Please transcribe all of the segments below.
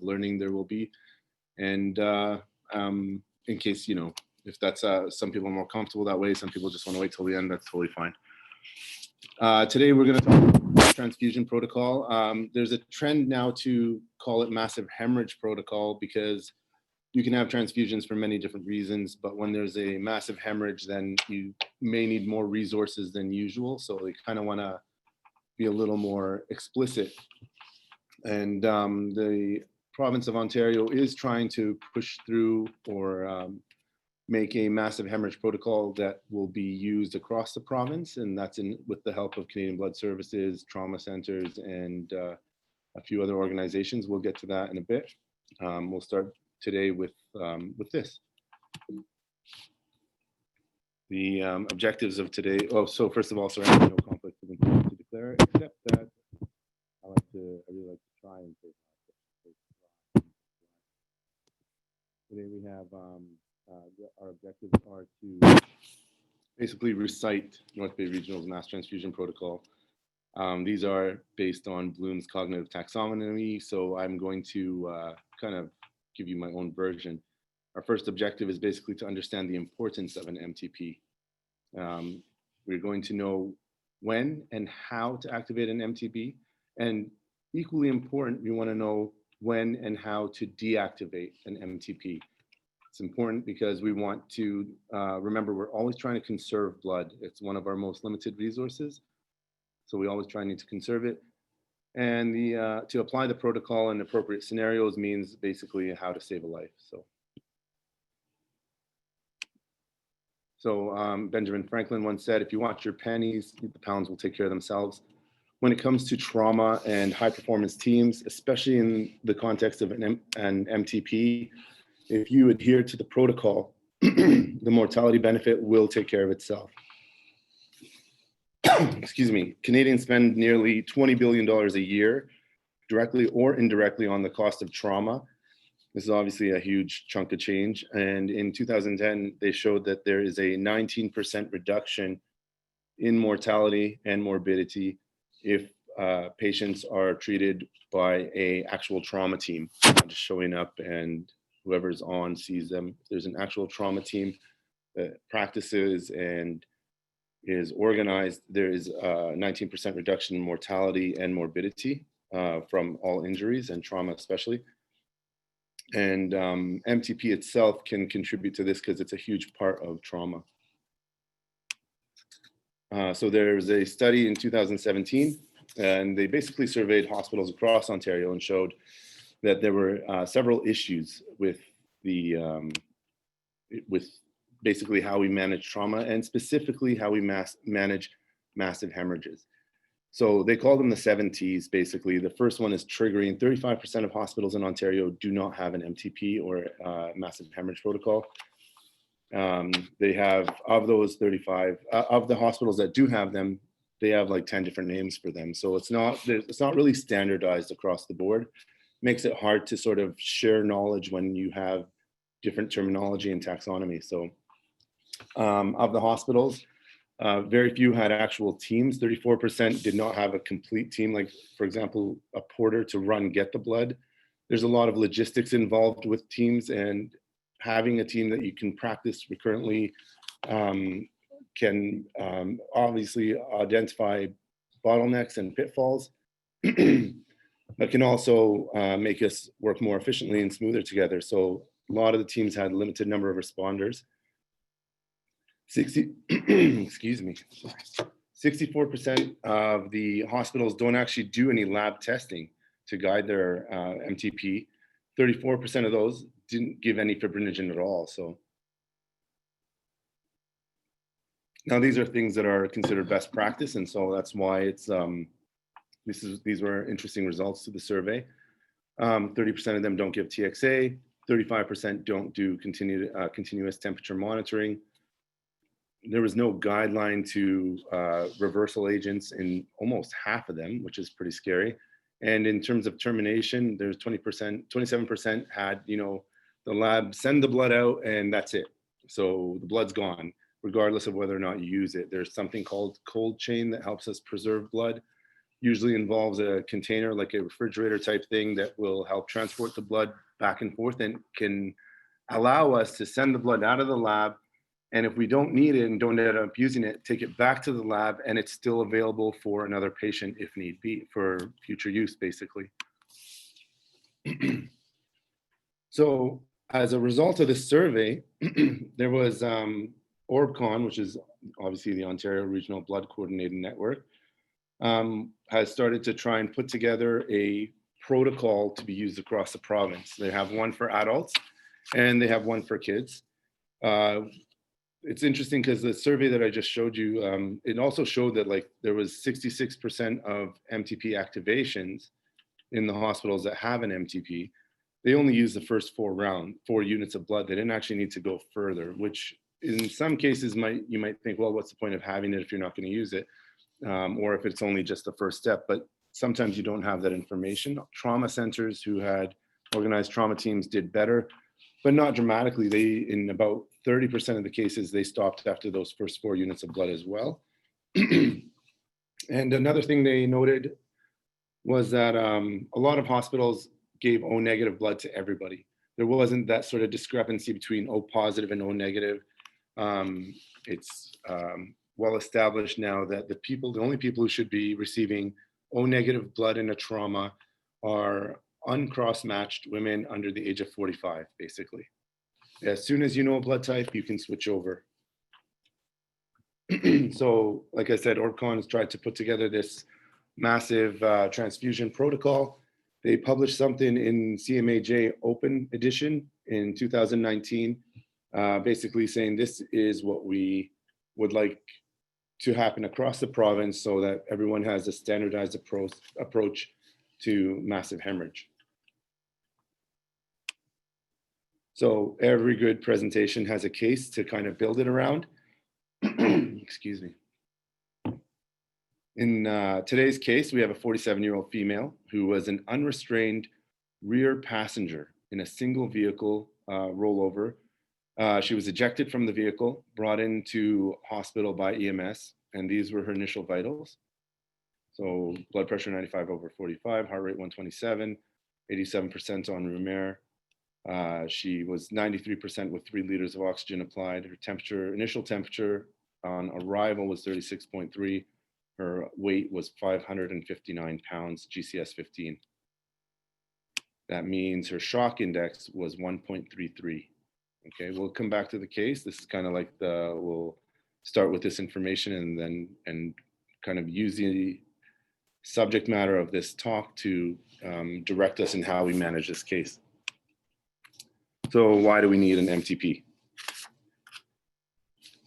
learning there will be. And in case, if that's some people are more comfortable that way, some people just want to wait till the end, that's totally fine. Today we're going to talk about transfusion protocol. There's a trend now to call it massive hemorrhage protocol because you can have transfusions for many different reasons, but when there's a massive hemorrhage, then you may need more resources than usual. So they kind of want to be a little more explicit. And the province of Ontario is trying to push through or make a massive hemorrhage protocol that will be used across the province. And that's with the help of Canadian Blood Services, trauma centers, and a few other organizations. We'll get to that in a bit. We'll start today with this. The objectives of today. Oh, so first of all, sorry, I have no conflict of interest to declare, except that I really like to try and say today we have our objectives are to basically recite North Bay Regional's mass transfusion protocol. These are based on Bloom's cognitive taxonomy, so I'm going to kind of give you my own version. Our first objective is basically to understand the importance of an MTP. We're going to know when and how to activate an MTP, and equally important, we want to know when and how to deactivate an MTP. It's important because we want to remember we're always trying to conserve blood. It's one of our most limited resources, so we always need to conserve it. And to apply the protocol in appropriate scenarios means basically how to save a life. So Benjamin Franklin once said, if you watch your pennies, the pounds will take care of themselves. When it comes to trauma and high performance teams, especially in the context of an MTP, if you adhere to the protocol, the mortality benefit will take care of itself. Excuse me. Canadians spend nearly $20 billion a year, directly or indirectly, on the cost of trauma. This is obviously a huge chunk of change. And in 2010, they showed that there is a 19% reduction in mortality and morbidity if patients are treated by an actual trauma team, not just showing up and whoever's on sees them. If there's an actual trauma team that practices and is organized, there is a 19% reduction in mortality and morbidity from all injuries and trauma especially. And MTP itself can contribute to this because it's a huge part of trauma. So there was a study in 2017, and they basically surveyed hospitals across Ontario and showed that there were several issues with basically how we manage trauma, and specifically how we manage massive hemorrhages. So they call them the 7 T's, basically. The first one is triggering. 35% of hospitals in Ontario do not have an MTP or massive hemorrhage protocol. They have, of those 35, of the hospitals that do have them, they have like 10 different names for them. So it's not really standardized across the board. Makes it hard to sort of share knowledge when you have different terminology and taxonomy. So of the hospitals, very few had actual teams. 34% did not have a complete team, like, for example, a porter to get the blood. There's a lot of logistics involved with teams, and having a team that you can practice recurrently can obviously identify bottlenecks and pitfalls, but can also make us work more efficiently and smoother together. So a lot of the teams had a limited number of responders. 64% of the hospitals don't actually do any lab testing to guide their MTP. 34% of those didn't give any fibrinogen at all. So now these are things that are considered best practice, and so that's why it's these were interesting results to the survey. 30% of them don't give TXA. 35% don't do continuous temperature monitoring. There was no guideline to reversal agents in almost half of them, which is pretty scary. And in terms of termination, there's 27% had, the lab send the blood out and that's it. So the blood's gone, regardless of whether or not you use it. There's something called cold chain that helps us preserve blood. usually involves a container like a refrigerator type thing that will help transport the blood back and forth and can allow us to send the blood out of the lab. And if we don't need it and don't end up using it, take it back to the lab and it's still available for another patient if need be, for future use, basically. So as a result of this survey, there was ORBCON, which is obviously the Ontario Regional Blood Coordinating Network, has started to try and put together a protocol to be used across the province. They have one for adults and they have one for kids. It's interesting because the survey that I just showed you, it also showed that like there was 66% of MTP activations in the hospitals that have an MTP. They only use the first 4 units of blood. They didn't actually need to go further, which in some cases you might think, well, what's the point of having it if you're not going to use it? Or if it's only just the first step, but sometimes you don't have that information. Trauma centers who had organized trauma teams did better, but not dramatically. They, in about 30% of the cases, they stopped after those first 4 units of blood as well. And another thing they noted was that a lot of hospitals gave O negative blood to everybody. There wasn't that sort of discrepancy between O positive and O negative. It's well established now that the only people who should be receiving O negative blood in a trauma are uncross-matched women under the age of 45, basically. As soon as you know a blood type, you can switch over. So, like I said, ORBCON has tried to put together this massive transfusion protocol. They published something in CMAJ Open Edition in 2019, basically saying this is what we would like to happen across the province so that everyone has a standardized approach to massive hemorrhage. So every good presentation has a case to kind of build it around. Excuse me. In today's case, we have a 47-year-old female who was an unrestrained rear passenger in a single vehicle rollover. She was ejected from the vehicle, brought into hospital by EMS, and these were her initial vitals. So blood pressure 95/45, heart rate 127, 87% on room air. She was 93% with 3 liters of oxygen applied. Her temperature, initial temperature on arrival was 36.3. Her weight was 559 pounds, GCS 15. That means her shock index was 1.33. Okay, we'll come back to the case. This is kind of like we'll start with this information and kind of use the subject matter of this talk to direct us in how we manage this case. So why do we need an MTP?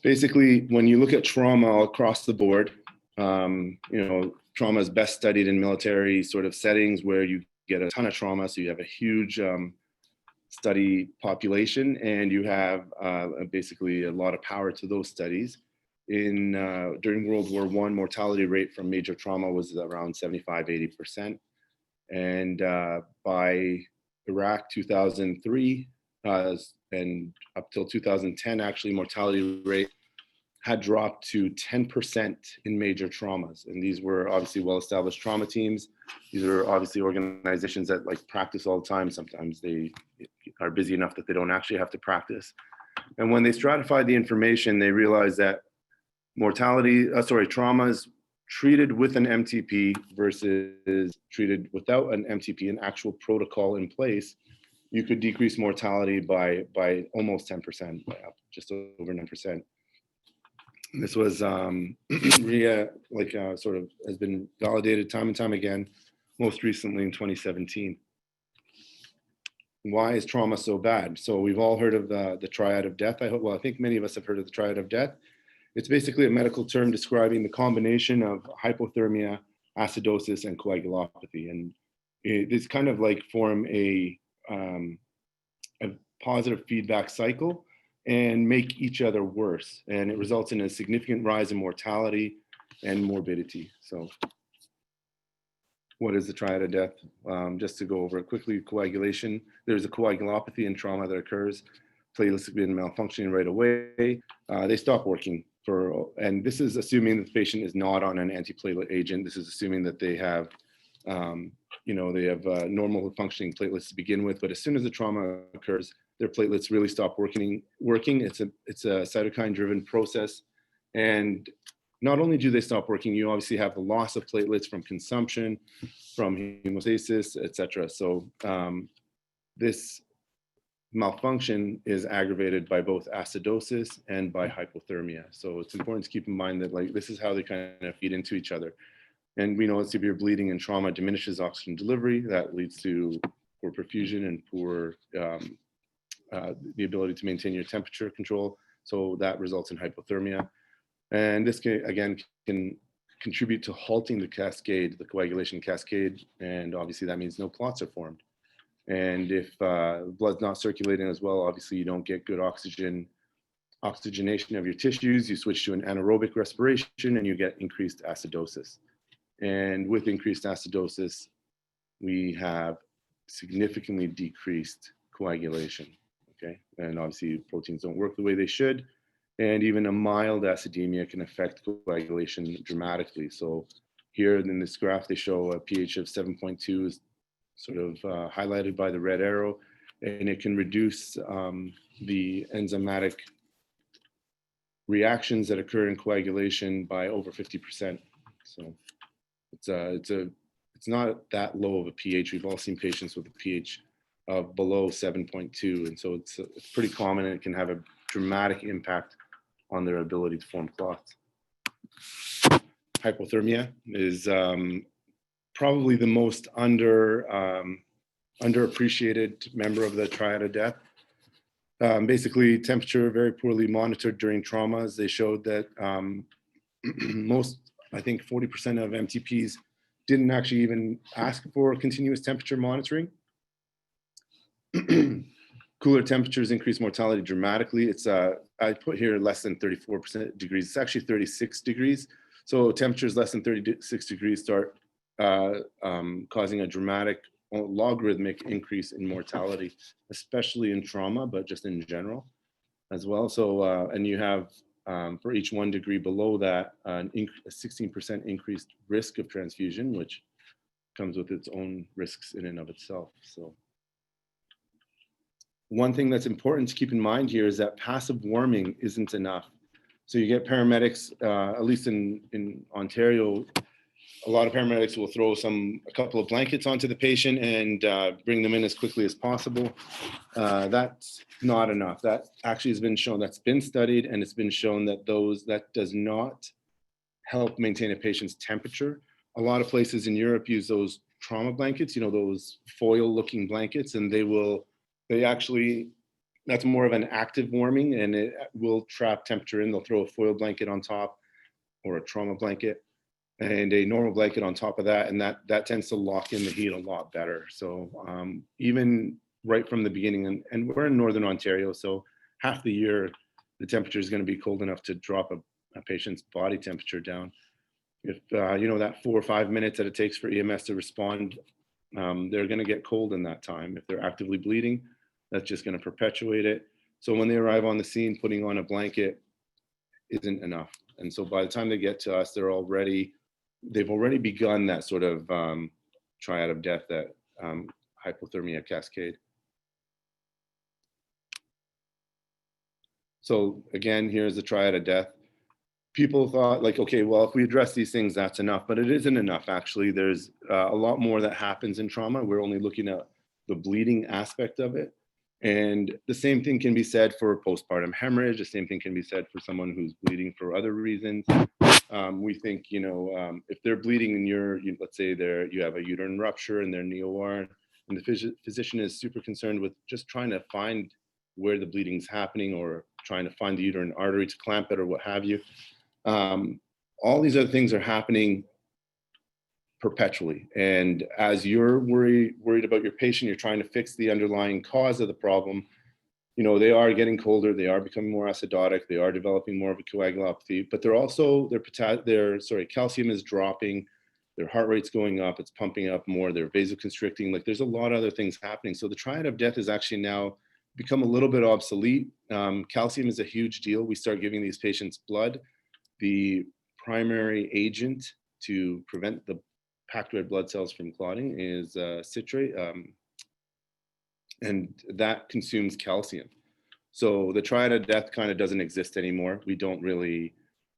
Basically, when you look at trauma across the board, trauma is best studied in military sort of settings where you get a ton of trauma. So you have a huge study population and you have basically a lot of power to those studies. During World War I, mortality rate from major trauma was around 75–80%. And by Iraq 2003 and up till 2010, actually mortality rate had dropped to 10% in major traumas. And these were obviously well-established trauma teams. These are obviously organizations that like practice all the time. Sometimes they are busy enough that they don't actually have to practice. And when they stratified the information, they realized that traumas treated with an MTP versus treated without an MTP, an actual protocol in place, you could decrease mortality by almost 10%, just over 9%. This was sort of has been validated time and time again, most recently in 2017. Why is trauma so bad? So we've all heard of the triad of death. I think many of us have heard of the triad of death. It's basically a medical term describing the combination of hypothermia, acidosis, and coagulopathy. And it's kind of like form a positive feedback cycle and make each other worse. And it results in a significant rise in mortality and morbidity. So what is the triad of death? Just to go over it quickly, coagulation. There's a coagulopathy in trauma that occurs. Platelets have been malfunctioning right away. They stop working. and this is assuming that the patient is not on an antiplatelet agent. This is assuming that they have, they have normal functioning platelets to begin with, but as soon as the trauma occurs, their platelets really stop working. It's a cytokine-driven process, and not only do they stop working, you obviously have the loss of platelets from consumption, from hemostasis, etc. So this malfunction is aggravated by both acidosis and by hypothermia. So it's important to keep in mind that this is how they kind of feed into each other. And we know that severe bleeding and trauma diminishes oxygen delivery. That leads to poor perfusion and poor the ability to maintain your temperature control. So that results in hypothermia. And this can contribute to halting the cascade, the coagulation cascade. And obviously that means no clots are formed. And if blood's not circulating as well, obviously you don't get good oxygenation of your tissues. You switch to an anaerobic respiration and you get increased acidosis. And with increased acidosis, we have significantly decreased coagulation, okay? And obviously proteins don't work the way they should. And even a mild acidemia can affect coagulation dramatically. So here in this graph, they show a pH of 7.2 is sort of highlighted by the red arrow, and it can reduce the enzymatic reactions that occur in coagulation by over 50%. So it's not that low of a pH. We've all seen patients with a pH of below 7.2, and so it's pretty common, and it can have a dramatic impact on their ability to form clots. Hypothermia is probably the most underappreciated member of the triad of death. Basically, temperature very poorly monitored during traumas. They showed that I think 40% of MTPs didn't actually even ask for continuous temperature monitoring. Cooler temperatures increase mortality dramatically. It's I put here less than 34 degrees. It's actually 36 degrees. So temperatures less than 36 degrees start causing a dramatic logarithmic increase in mortality, especially in trauma, but just in general as well. So, and you have for each 1 degree below that, a 16% increased risk of transfusion, which comes with its own risks in and of itself. So one thing that's important to keep in mind here is that passive warming isn't enough. So you get paramedics, at least in Ontario, a lot of paramedics will throw a couple of blankets onto the patient and bring them in as quickly as possible. That's not enough. That actually has been shown, that's been studied, and it's been shown that that does not help maintain a patient's temperature. A lot of places in Europe use those trauma blankets, those foil-looking blankets, and that's more of an active warming, and it will trap temperature in. They'll throw a foil blanket on top, or a trauma blanket, and a normal blanket on top of that, and that tends to lock in the heat a lot better. So even right from the beginning, and we're in Northern Ontario, so half the year the temperature is going to be cold enough to drop a patient's body temperature down. If that 4 or 5 minutes that it takes for EMS to respond, they're going to get cold in that time. If they're actively bleeding, that's just going to perpetuate it. So when they arrive on the scene, putting on a blanket isn't enough. And so by the time they get to us, they've already begun that sort of triad of death, that hypothermia cascade. So again, here's the triad of death. People thought okay, well, if we address these things, that's enough, but it isn't enough. Actually, there's a lot more that happens in trauma. We're only looking at the bleeding aspect of it. And the same thing can be said for postpartum hemorrhage. The same thing can be said for someone who's bleeding for other reasons. We think, if they're bleeding and let's say you have a uterine rupture and they're in the OR, and the physician is super concerned with just trying to find where the bleeding is happening, or trying to find the uterine artery to clamp it, or what have you. All these other things are happening perpetually. And as you're worried about your patient, you're trying to fix the underlying cause of the problem. They are getting colder, they are becoming more acidotic, they are developing more of a coagulopathy, but their calcium is dropping, their heart rate's going up, it's pumping up more, they're vasoconstricting. There's a lot of other things happening. So the triad of death is actually now become a little bit obsolete. Calcium is a huge deal. We start giving these patients blood. The primary agent to prevent the packed red blood cells from clotting is citrate, and that consumes calcium. So the triad of death kind of doesn't exist anymore. We don't really,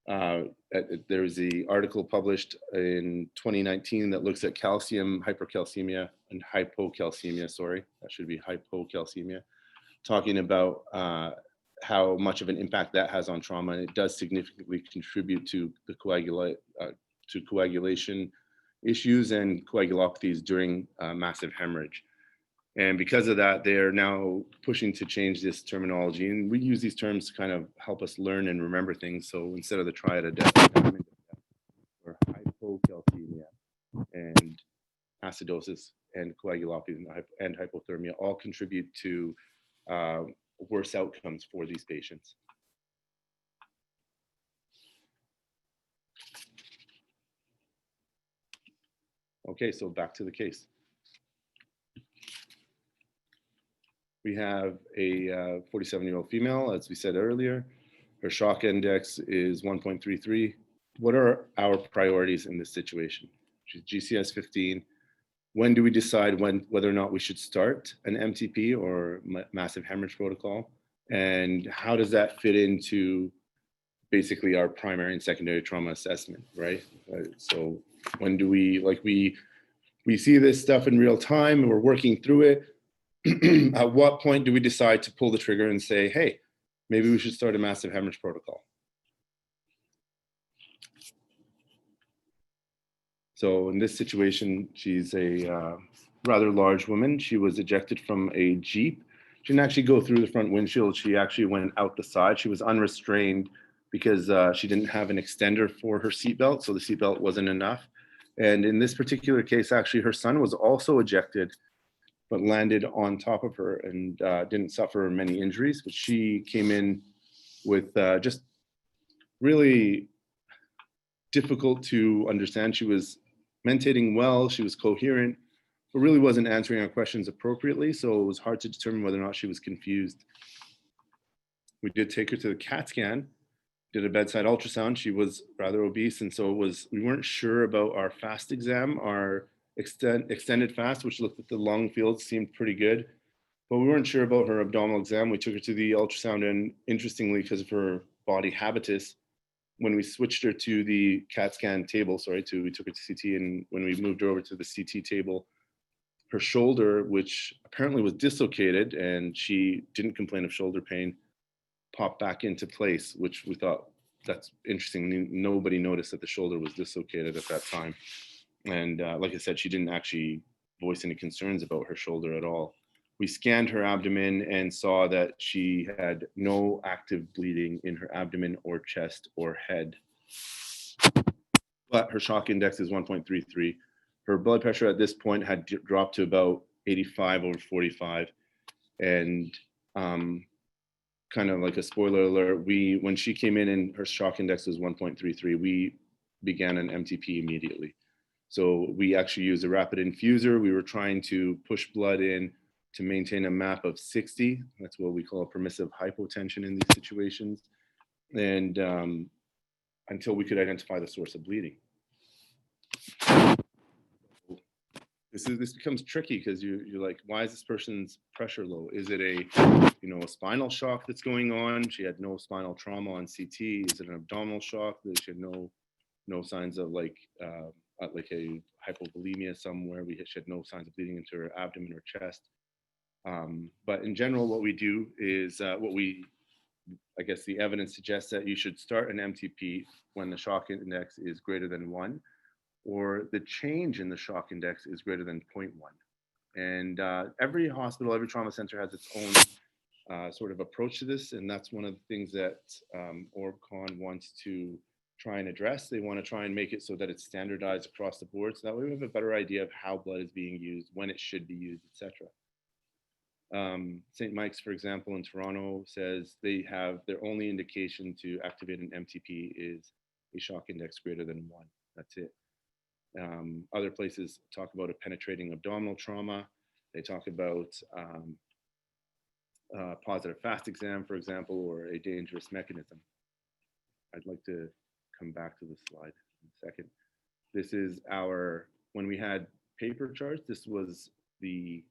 there was the article published in 2019 that looks at calcium hypercalcemia and hypocalcemia, sorry, that should be hypocalcemia, talking about how much of an impact that has on trauma. And it does significantly contribute to the coagulation issues and coagulopathies during massive hemorrhage. And because of that, they're now pushing to change this terminology. And we use these terms to kind of help us learn and remember things. So instead of the triad of death, or hypocalcemia and acidosis and coagulopathy and hypothermia all contribute to worse outcomes for these patients. Okay, so back to the case. We have a 47-year-old female, as we said earlier. Her shock index is 1.33. What are our priorities in this situation? She's GCS 15. When do we decide whether or not we should start an MTP or massive hemorrhage protocol? And how does that fit into basically our primary and secondary trauma assessment, right? So when do we see this stuff in real time and we're working through it. At what point do we decide to pull the trigger and say, hey, maybe we should start a massive hemorrhage protocol? So in this situation, she's a rather large woman. She was ejected from a Jeep. She didn't actually go through the front windshield. She actually went out the side. She was unrestrained because she didn't have an extender for her seatbelt, so the seatbelt wasn't enough. And in this particular case, actually, her son was also ejected, but landed on top of her and didn't suffer many injuries. But she came in with just really difficult to understand. She was mentating well, she was coherent, but really wasn't answering our questions appropriately. So it was hard to determine whether or not she was confused. We did take her to the CAT scan, did a bedside ultrasound. She was rather obese, and so we weren't sure about our FAST exam. Our extended FAST, which looked at the lung fields, seemed pretty good, but we weren't sure about her abdominal exam. We took her to the ultrasound, and interestingly, because of her body habitus, when we switched her to the CAT scan table, we took her to CT, and when we moved her over to the CT table, her shoulder, which apparently was dislocated, and she didn't complain of shoulder pain, popped back into place, which we thought, that's interesting. Nobody noticed that the shoulder was dislocated at that time. And like I said, she didn't actually voice any concerns about her shoulder at all. We scanned her abdomen and saw that she had no active bleeding in her abdomen or chest or head. But her shock index is 1.33. Her blood pressure at this point had dropped to about 85/45. And kind of like a spoiler alert, when she came in and her shock index was 1.33, we began an MTP immediately. So we actually used a rapid infuser. We were trying to push blood in to maintain a MAP of 60. That's what we call a permissive hypotension in these situations. And until we could identify the source of bleeding. This becomes tricky because you're like, why is this person's pressure low? Is it a spinal shock that's going on? She had no spinal trauma on CT. Is it an abdominal shock? She had no signs of like a hypovolemia somewhere. She had no signs of bleeding into her abdomen or chest. But in general, what we do is I guess the evidence suggests that you should start an MTP when the shock index is greater than 1, or the change in the shock index is greater than 0.1. And every hospital, every trauma center has its own sort of approach to this. And that's one of the things that OrbCon wants to try and address. They want to try and make it so that it's standardized across the board. So that way we have a better idea of how blood is being used, when it should be used, etc. St. Mike's, for example, in Toronto says they have their only indication to activate an MTP is a shock index greater than 1. That's it. Other places talk about a penetrating abdominal trauma. They talk about positive fast exam, for example, or a dangerous mechanism. I'd like to come back to this slide in a second. This is our, when we had paper charts, this was the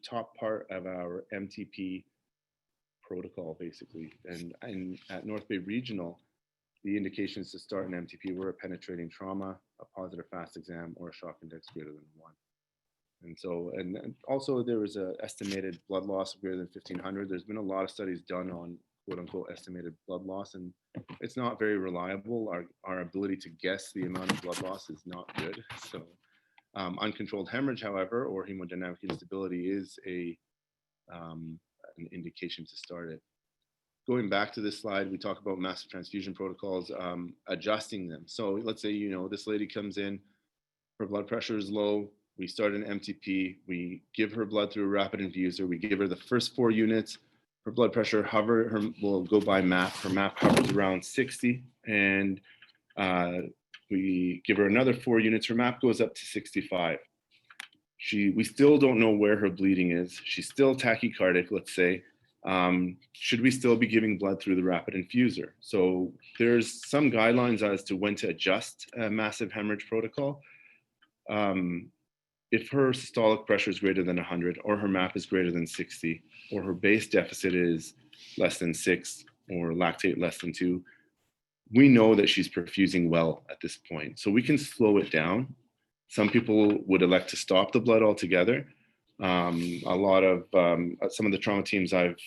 top part of our MTP protocol, basically. And at North Bay Regional, the indications to start an MTP were a penetrating trauma, a positive fast exam, or a shock index greater than 1. And so, and also there was an estimated blood loss of greater than 1,500. There's been a lot of studies done on quote unquote estimated blood loss, and it's not very reliable. Our ability to guess the amount of blood loss is not good. So uncontrolled hemorrhage, however, or hemodynamic instability is an indication to start it. Going back to this slide, we talk about massive transfusion protocols, adjusting them. So let's say, you know, this lady comes in, her blood pressure is low, we start an MTP, we give her blood through a rapid infuser, we give her the first 4 units, her blood pressure will go by MAP, her MAP hovers around 60, and we give her another 4 units, her MAP goes up to 65. We still don't know where her bleeding is, she's still tachycardic, let's say. Should we still be giving blood through the rapid infuser? So there's some guidelines as to when to adjust a massive hemorrhage protocol. If her systolic pressure is greater than 100, or her MAP is greater than 60, or her base deficit is less than 6, or lactate less than 2, we know that she's perfusing well at this point. So we can slow it down. Some people would elect to stop the blood altogether. A lot of some of the trauma teams I've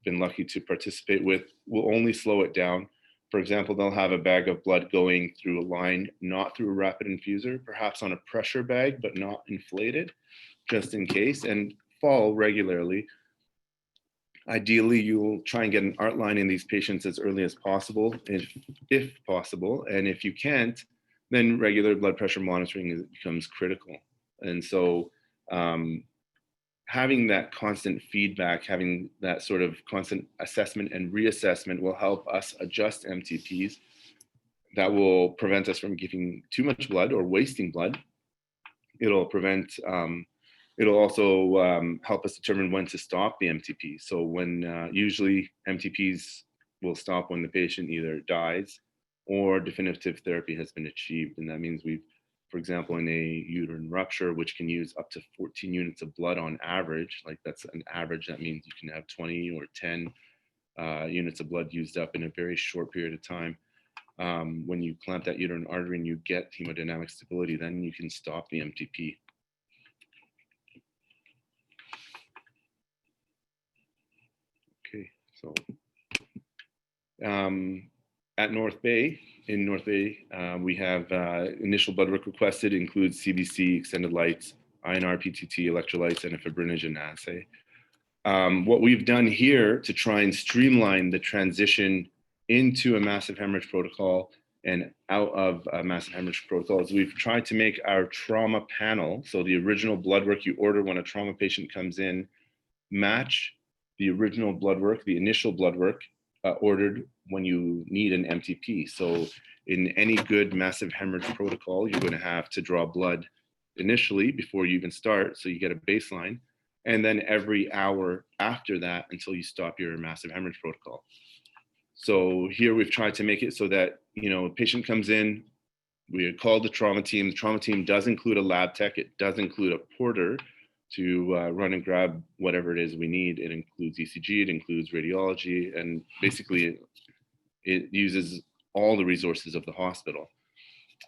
been lucky to participate with will only slow it down. For example, they'll have a bag of blood going through a line, not through a rapid infuser, perhaps on a pressure bag, but not inflated, just in case, and fall regularly. Ideally, you'll try and get an art line in these patients as early as possible, if possible. And if you can't, then regular blood pressure monitoring becomes critical. And so having that constant feedback, having that sort of constant assessment and reassessment will help us adjust MTPs. That will prevent us from giving too much blood or wasting blood. It'll prevent, it'll also help us determine when to stop the MTP. So when usually MTPs will stop when the patient either dies or definitive therapy has been achieved. And that means we've, for example, in a uterine rupture, which can use up to 14 units of blood on average, like that's an average, that means you can have 20 or 10 units of blood used up in a very short period of time. When you clamp that uterine artery and you get hemodynamic stability, then you can stop the MTP. Okay, so at North Bay, in North Bay, we have initial blood work requested, includes CBC, extended lights, INR, PTT, electrolytes, and a fibrinogen assay. What we've done here to try and streamline the transition into a massive hemorrhage protocol and out of a massive hemorrhage protocol is we've tried to make our trauma panel, so the original blood work you order when a trauma patient comes in, match the original blood work, the initial blood work ordered when you need an MTP. So in any good massive hemorrhage protocol, you're going to have to draw blood initially before you even start, so you get a baseline, and then every hour after that until you stop your massive hemorrhage protocol. So here we've tried to make it so that, you know, a patient comes in, we call the trauma team does include a lab tech, it does include a porter to run and grab whatever it is we need. It includes ECG, it includes radiology, and basically it uses all the resources of the hospital.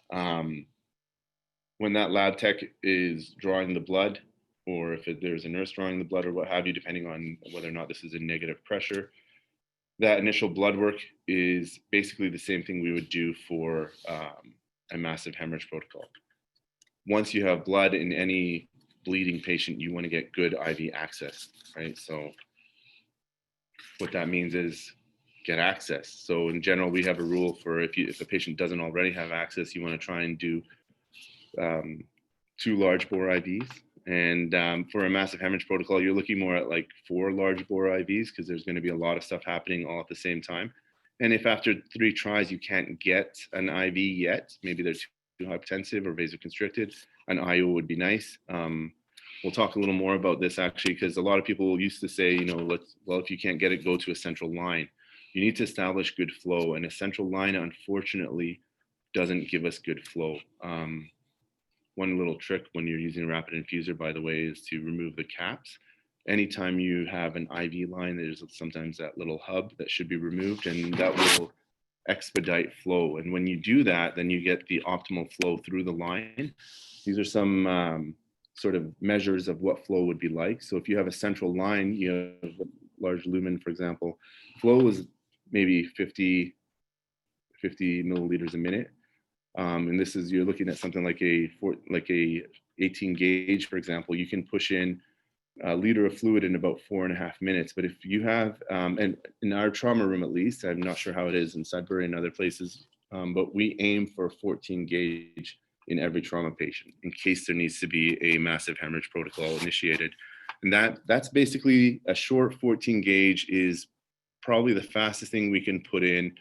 When that lab tech is drawing the blood, or if there's a nurse drawing the blood or what have you, depending on whether or not this is a negative pressure, that initial blood work is basically the same thing we would do for a massive hemorrhage protocol. Once you have blood in any bleeding patient, you want to get good IV access, right? So what that means is get access. So in general, we have a rule for if a patient doesn't already have access, you want to try and do 2 large bore IVs. And for a massive hemorrhage protocol, you're looking more at like 4 large bore IVs because there's going to be a lot of stuff happening all at the same time. And if after 3 tries you can't get an IV yet, maybe they're too hypertensive or vasoconstricted, an IO would be nice. we'll talk a little more about this actually, because a lot of people used to say, you know, well, if you can't get it, go to a central line. You need to establish good flow, and a central line, unfortunately, doesn't give us good flow. One little trick when you're using a rapid infuser, by the way, is to remove the caps. Anytime you have an IV line, there's sometimes that little hub that should be removed, and that will expedite flow. And when you do that, then you get the optimal flow through the line. These are some sort of measures of what flow would be like. So if you have a central line, you have a large lumen, for example, flow is maybe 50 milliliters a minute. And this is, you're looking at something like a 18 gauge, for example. You can push in a liter of fluid in about 4.5 minutes. But if you have, and in our trauma room at least, I'm not sure how it is in Sudbury and other places, but we aim for 14 gauge in every trauma patient in case there needs to be a massive hemorrhage protocol initiated. And that's basically a short 14 gauge is probably the fastest thing we can put in,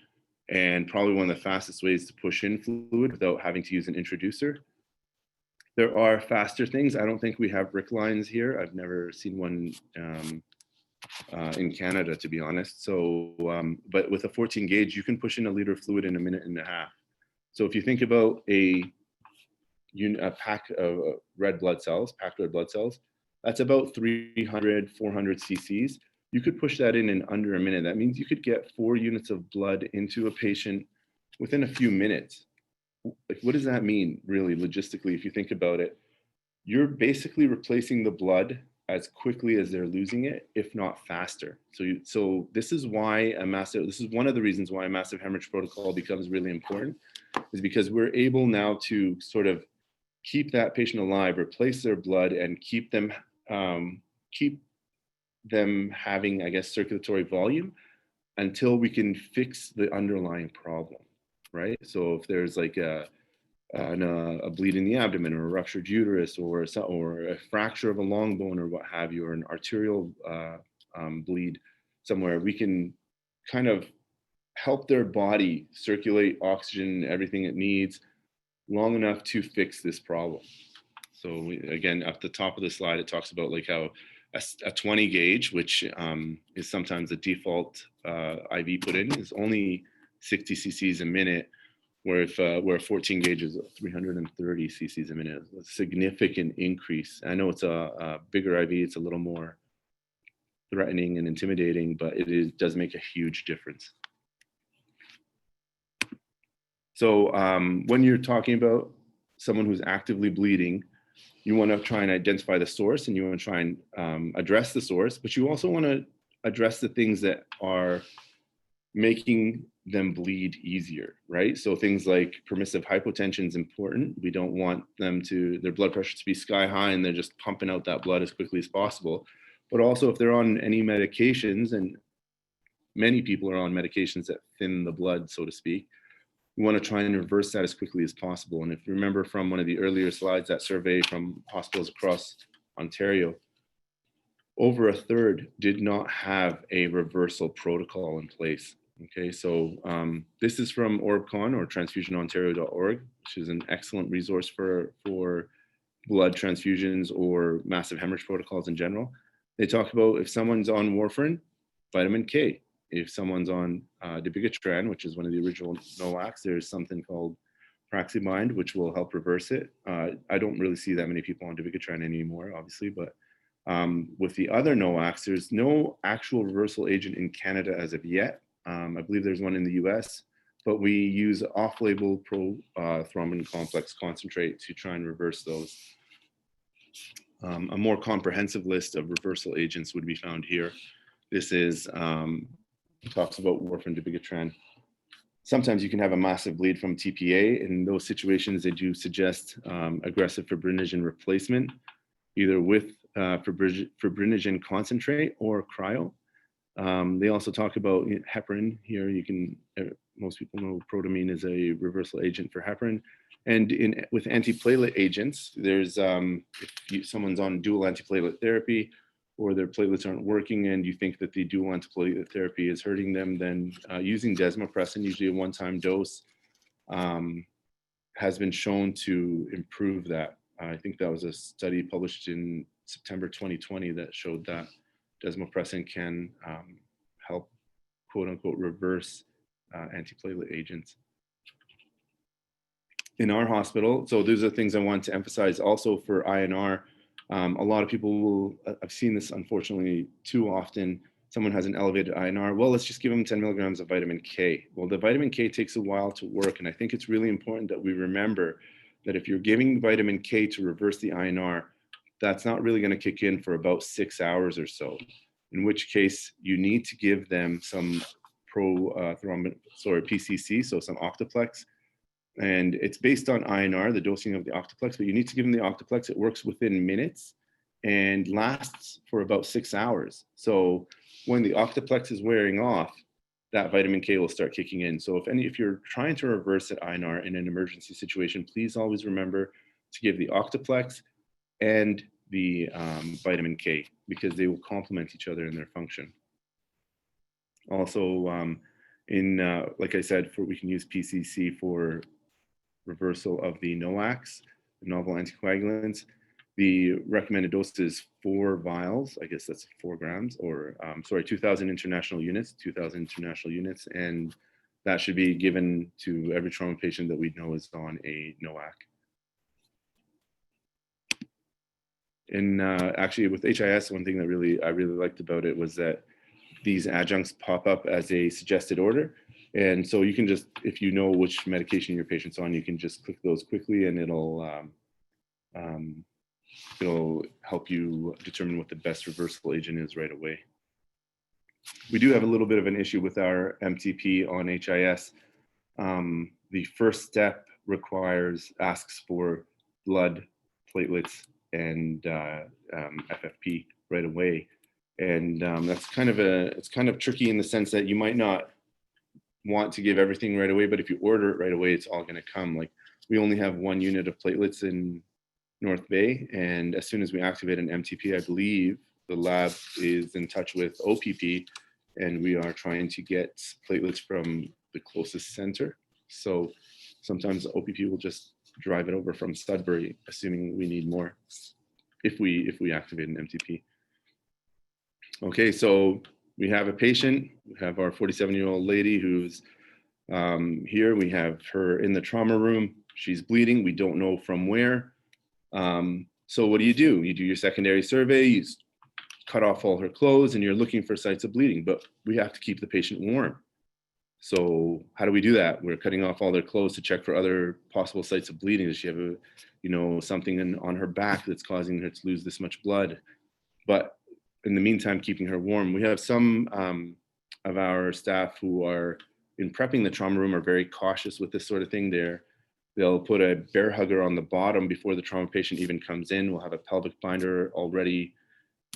and probably one of the fastest ways to push in fluid without having to use an introducer. There are faster things. I don't think we have Rick lines here. I've never seen one in Canada, to be honest. So, but with a 14 gauge, you can push in a liter of fluid in 1.5 minutes. So if you think about a pack of red blood cells, packed red blood cells, that's about 300, 400 cc's. You could push that in under a minute. That means you could get 4 units of blood into a patient within a few minutes. Like, what does that mean, really, logistically, if you think about it? You're basically replacing the blood as quickly as they're losing it, if not faster. So this is why this is one of the reasons why a massive hemorrhage protocol becomes really important, is because we're able now to sort of keep that patient alive, replace their blood, and keep them having, I guess, circulatory volume until we can fix the underlying problem, right? So if there's like a bleed in the abdomen, or a ruptured uterus, or a fracture of a long bone, or what have you, or an arterial bleed somewhere, we can kind of help their body circulate oxygen, everything it needs, long enough to fix this problem. So again, at the top of the slide, it talks about like how a 20 gauge, which is sometimes the default IV put in, is only 60 cc's a minute, where a 14 gauge is 330 cc's a minute. A significant increase. I know it's a bigger IV, it's a little more threatening and intimidating, but it does make a huge difference. So when you're talking about someone who's actively bleeding, you want to try and identify the source, and you want to try and address the source, but you also want to address the things that are making them bleed easier, right? So things like permissive hypotension is important. We don't want their blood pressure to be sky high and they're just pumping out that blood as quickly as possible. But also if they're on any medications, and many people are on medications that thin the blood, so to speak, we want to try and reverse that as quickly as possible. And if you remember from one of the earlier slides, that survey from hospitals across Ontario, over a third did not have a reversal protocol in place. Okay, so this is from OrbCon, or transfusionontario.org, which is an excellent resource for blood transfusions or massive hemorrhage protocols in general. They talk about if someone's on warfarin, vitamin K. If someone's on dabigatran, which is one of the original NOACs, there's something called Praxibind, which will help reverse it. I don't really see that many people on dabigatran anymore, obviously, but with the other NOACs, there's no actual reversal agent in Canada as of yet. I believe there's one in the US, but we use off-label prothrombin complex concentrate to try and reverse those. A more comprehensive list of reversal agents would be found here. This is talks about warfarin, dabigatran. Sometimes you can have a massive bleed from TPA. In those situations, they do suggest aggressive fibrinogen replacement, either with fibrinogen concentrate or cryo. They also talk about heparin here. Most people know protamine is a reversal agent for heparin. And with antiplatelet agents, there's if someone's on dual antiplatelet therapy, or their platelets aren't working and you think that the dual antiplatelet therapy is hurting them, then using desmopressin, usually a one-time dose, has been shown to improve that. I think that was a study published in September 2020 that showed that desmopressin can help, quote unquote, reverse antiplatelet agents. In our hospital, so those are things I want to emphasize also for INR. A lot of people will, I've seen this unfortunately too often, someone has an elevated INR, well, let's just give them 10 milligrams of vitamin K. Well, the vitamin K takes a while to work, and I think it's really important that we remember that if you're giving vitamin K to reverse the INR, that's not really going to kick in for about 6 hours or so, in which case you need to give them some PCC, so some Octaplex. And it's based on INR, the dosing of the Octaplex, but you need to give them the Octaplex. It works within minutes and lasts for about 6 hours. So when the Octaplex is wearing off, that vitamin K will start kicking in. So if you're trying to reverse that INR in an emergency situation, please always remember to give the Octaplex and the vitamin K, because they will complement each other in their function. Also, like I said, we can use PCC for reversal of the NOACs, the novel anticoagulants. The recommended dose is 4 vials, I guess that's 4 grams, or 2,000 international units, and that should be given to every trauma patient that we know is on a NOAC. And actually with HIS, one thing that I really liked about it was that these adjuncts pop up as a suggested order. And so you can just, if you know which medication your patient's on, you can just click those quickly, and it'll help you determine what the best reversible agent is right away. We do have a little bit of an issue with our MTP on HIS. The first step asks for blood, platelets, and FFP right away. And that's it's kind of tricky in the sense that you might not want to give everything right away, but if you order it right away, it's all going to come. Like, we only have 1 unit of platelets in North Bay, and as soon as we activate an MTP, I believe the lab is in touch with OPP, and we are trying to get platelets from the closest center. So sometimes OPP will just drive it over from Sudbury, assuming we need more if we activate an MTP. Okay, so we have a patient. We have our 47-year-old lady who's here. We have her in the trauma room. She's bleeding. We don't know from where. So what do? You do your secondary survey. You cut off all her clothes, and you're looking for sites of bleeding. But we have to keep the patient warm. So how do we do that? We're cutting off all their clothes to check for other possible sites of bleeding. Does she have something on her back that's causing her to lose this much blood? But in the meantime, keeping her warm. We have some of our staff who are in prepping the trauma room are very cautious with this sort of thing. They'll put a bear hugger on the bottom before the trauma patient even comes in. We'll have a pelvic binder all ready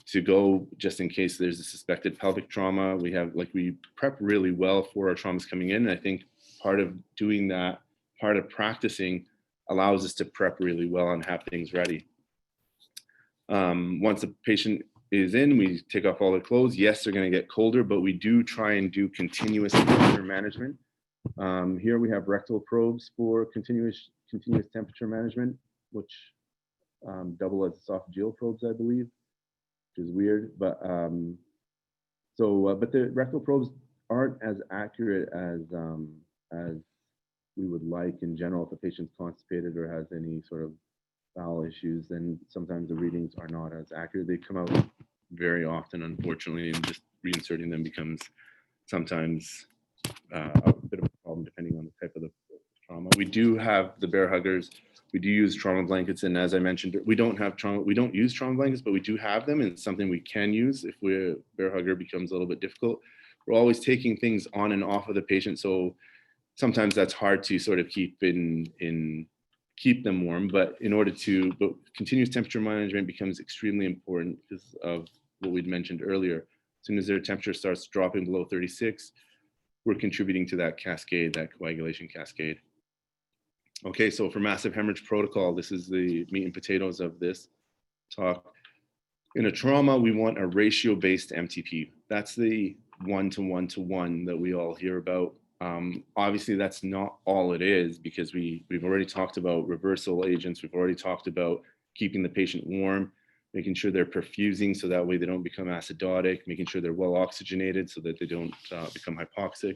to go just in case there's a suspected pelvic trauma. We prep really well for our traumas coming in. And I think part of doing that, part of practicing, allows us to prep really well and have things ready. Once the patient is in, we take off all their clothes. Yes, they're going to get colder, but we do try and do continuous temperature management. Here we have rectal probes for continuous temperature management, which double as esophageal probes, I believe, which is weird. But but the rectal probes aren't as accurate as we would like in general. If a patient's constipated or has any sort of bowel issues, then sometimes the readings are not as accurate. They come out very often, unfortunately, and just reinserting them becomes sometimes a bit of a problem depending on the type of the trauma. We do have the bear huggers. We do use trauma blankets, and as I mentioned, we don't use trauma blankets, but we do have them, and it's something we can use if bear hugger becomes a little bit difficult. We're always taking things on and off of the patient, so sometimes that's hard to sort of keep them warm, but continuous temperature management becomes extremely important because of what we'd mentioned earlier. As soon as their temperature starts dropping below 36, we're contributing to that cascade, that coagulation cascade. Okay, so for massive hemorrhage protocol, this is the meat and potatoes of this talk. In a trauma, we want a ratio-based MTP. That's the 1-to-1-to-1 that we all hear about. Obviously, that's not all it is, because we've already talked about reversal agents. We've already talked about keeping the patient warm. making sure they're perfusing so that way they don't become acidotic, making sure they're well oxygenated so that they don't become hypoxic.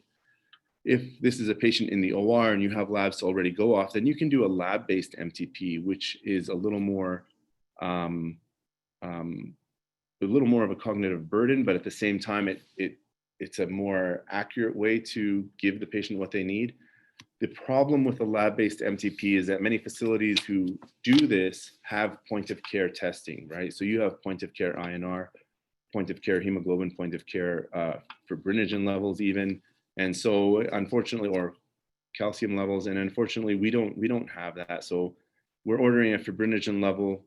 If this is a patient in the OR and you have labs to already go off, then you can do a lab-based MTP, which is a little more of a cognitive burden, but at the same time, it's a more accurate way to give the patient what they need. The problem with the lab-based MTP is that many facilities who do this have point-of-care testing, right? So you have point-of-care INR, point-of-care hemoglobin, point-of-care fibrinogen levels even. And so unfortunately, or calcium levels, and unfortunately, we don't have that. So we're ordering a fibrinogen level.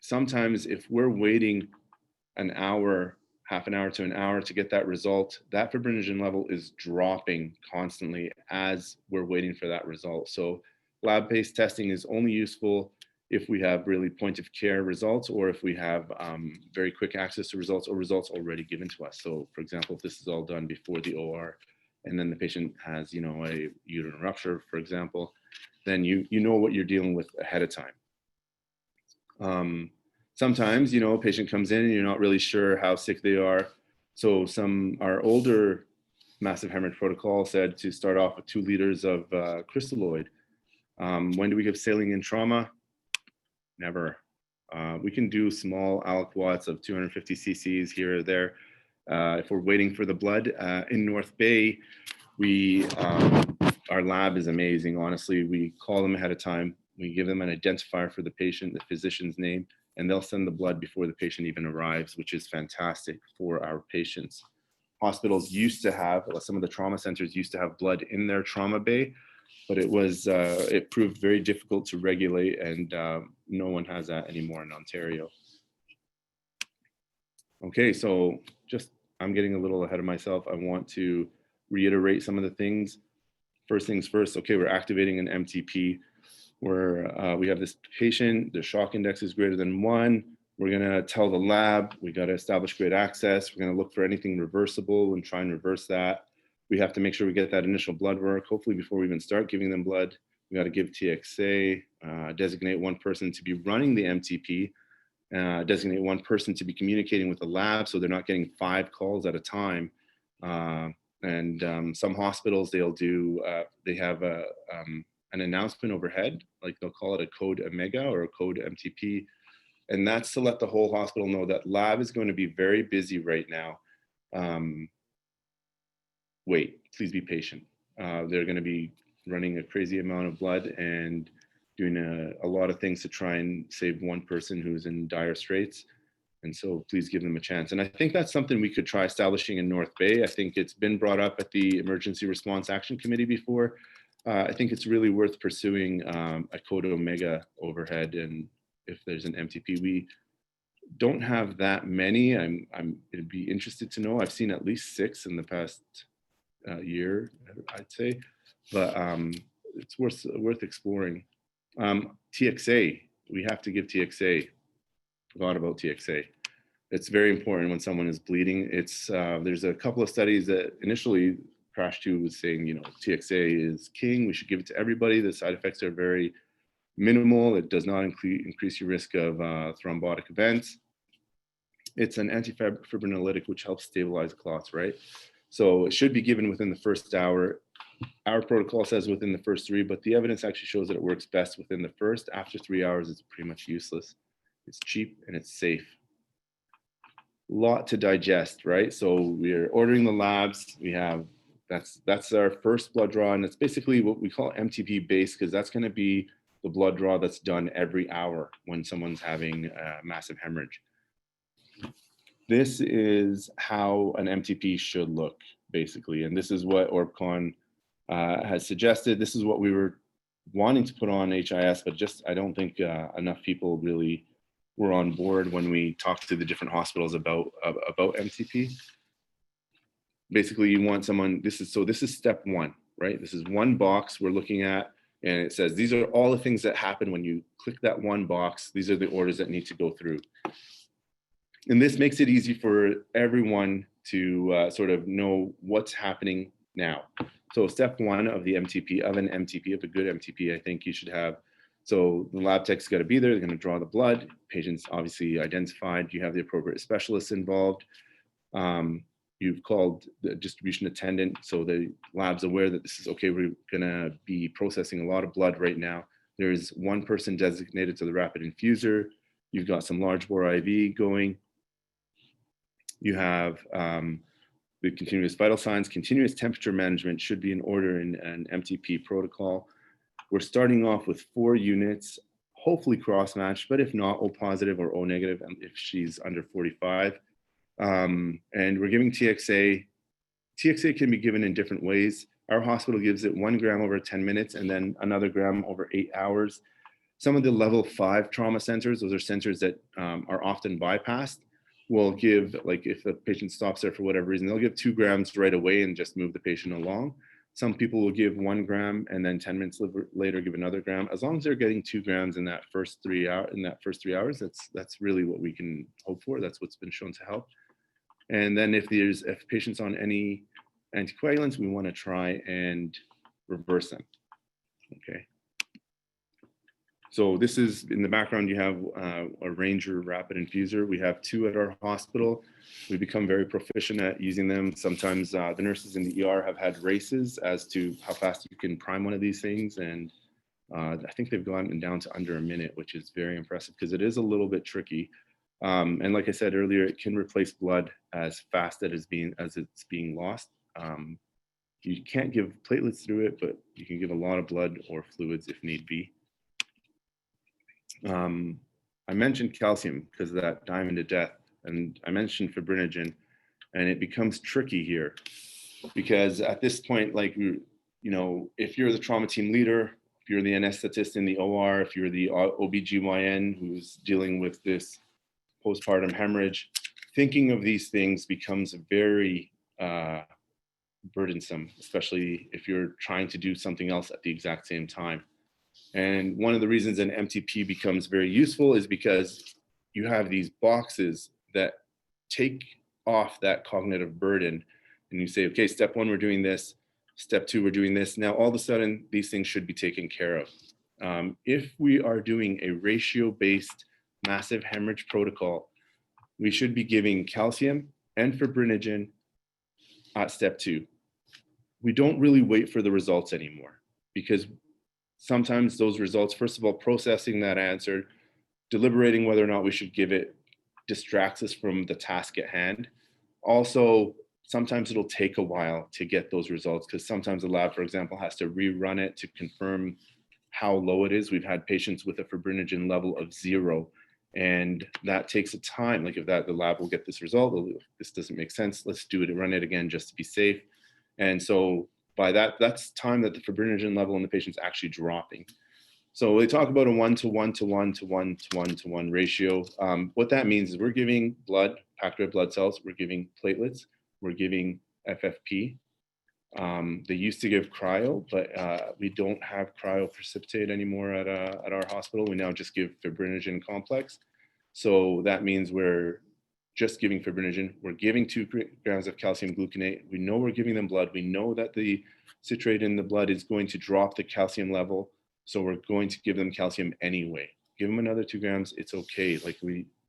Sometimes if we're waiting an hour, half an hour to an hour to get that result, that fibrinogen level is dropping constantly as we're waiting for that result. So lab-based testing is only useful if we have really point of care results, or if we have very quick access to results, or results already given to us. So for example, if this is all done before the OR, and then the patient has, a uterine rupture, for example, then you know what you're dealing with ahead of time. Sometimes, a patient comes in and you're not really sure how sick they are. So our older massive hemorrhage protocol said to start off with 2 liters of crystalloid. When do we give saline in trauma? Never. We can do small aliquots of 250 cc's here or there. If we're waiting for the blood in North Bay, our lab is amazing. Honestly, we call them ahead of time. We give them an identifier for the patient, the physician's name, and they'll send the blood before the patient even arrives, which is fantastic for our patients. Hospitals used to have, some of the trauma centers used to have blood in their trauma bay, but it proved very difficult to regulate, and no one has that anymore in Ontario. Okay, so I'm getting a little ahead of myself. I want to reiterate some of the things. First things first, okay, we're activating an MTP where we have this patient, the shock index is greater than 1. We're gonna tell the lab, we gotta establish great access. We're gonna look for anything reversible and try and reverse that. We have to make sure we get that initial blood work. Hopefully before we even start giving them blood, we gotta give TXA, designate one person to be running the MTP, designate one person to be communicating with the lab so they're not getting 5 calls at a time. Some hospitals, they have an announcement overhead, like they'll call it a code omega or a code MTP. And that's to let the whole hospital know that lab is going to be very busy right now. Wait, please be patient. They're going to be running a crazy amount of blood and doing a lot of things to try and save one person who's in dire straits. And so please give them a chance. And I think that's something we could try establishing in North Bay. I think it's been brought up at the Emergency Response Action Committee before. I think it's really worth pursuing a code omega overhead. And if there's an MTP, we don't have that many. It'd be interested to know. I've seen at least 6 in the past year, I'd say, but it's worth exploring. TXA, we have to give TXA. Forgot about TXA. It's very important when someone is bleeding. There's a couple of studies that initially Crash 2 was saying, TXA is king. We should give it to everybody. The side effects are very minimal. It does not increase your risk of thrombotic events. It's an antifibrinolytic, which helps stabilize clots, right? So it should be given within the first hour. Our protocol says within the first 3, but the evidence actually shows that it works best within the first. After 3 hours, it's pretty much useless. It's cheap and it's safe. Lot to digest, right? So we're ordering the labs. We have, that's our first blood draw, and it's basically what we call MTP based, because that's going to be the blood draw that's done every hour when someone's having a massive hemorrhage. This is how an MTP should look, basically, and this is what ORBCON has suggested. This is what we were wanting to put on HIS, but just I don't think enough people really were on board when we talked to the different hospitals about MTP. Basically, you want someone, this is step 1, right? This is one box we're looking at, and it says, these are all the things that happen when you click that one box. These are the orders that need to go through. And this makes it easy for everyone to sort of know what's happening now. So step 1 of the MTP, of an MTP, of a good MTP, I think you should have So the lab tech's got to be there. They're going to draw the blood. Patient's obviously identified. You have the appropriate specialists involved. You've called the distribution attendant, so the lab's aware that this is okay. We're going to be processing a lot of blood right now. There's one person designated to the rapid infuser. You've got some large bore IV going. You have the continuous vital signs. Continuous temperature management should be in order in an MTP protocol. We're starting off with 4 units, hopefully cross-matched, but if not, O positive or O negative if she's under 45. And we're giving TXA. TXA can be given in different ways. Our hospital gives it 1 gram over 10 minutes and then another gram over 8 hours. Some of the level 5 trauma centers, those are centers that are often bypassed, will give, like if the patient stops there for whatever reason, they'll give 2 grams right away and just move the patient along. Some people will give 1 gram and then 10 minutes later give another gram. As long as they're getting 2 grams in that first 3 hours, that's really what we can hope for. That's what's been shown to help. And then if patients on any anticoagulants, we want to try and reverse them. Okay. So this is in the background, you have a Ranger rapid infuser. We have 2 at our hospital. We become very proficient at using them. Sometimes the nurses in the ER have had races as to how fast you can prime one of these things. And I think they've gone down to under a minute, which is very impressive because it is a little bit tricky. And like I said earlier, it can replace blood as fast as it's being lost. You can't give platelets through it, but you can give a lot of blood or fluids if need be. I mentioned calcium because of that diamond to death, and I mentioned fibrinogen, and it becomes tricky here because at this point, like, if you're the trauma team leader, if you're the anesthetist in the OR, if you're the OBGYN who's dealing with this postpartum hemorrhage, thinking of these things becomes very burdensome, especially if you're trying to do something else at the exact same time. And one of the reasons an MTP becomes very useful is because you have these boxes that take off that cognitive burden. And you say, okay, step 1, we're doing this. Step 2, we're doing this. Now, all of a sudden, these things should be taken care of. If we are doing a ratio-based massive hemorrhage protocol, we should be giving calcium and fibrinogen at step 2. We don't really wait for the results anymore because sometimes those results, first of all, processing that answer, deliberating whether or not we should give it, distracts us from the task at hand. Also, sometimes it'll take a while to get those results because sometimes the lab, for example, has to rerun it to confirm how low it is. We've had patients with a fibrinogen level of 0, and that takes a time. Like if the lab will get this result, this doesn't make sense, let's do it and run it again just to be safe. And so by that's time that the fibrinogen level in the patient's actually dropping. So they talk about a 1:1 to 1 to 1 to 1 to 1 ratio. What that means is we're giving blood, packed red blood cells, we're giving platelets, we're giving FFP. They used to give cryo, but we don't have cryoprecipitate anymore at our hospital. We now just give fibrinogen complex. So that means we're just giving fibrinogen. We're giving 2 grams of calcium gluconate. We know we're giving them blood. We know that the citrate in the blood is going to drop the calcium level. So we're going to give them calcium anyway. Give them another 2 grams. It's okay. Like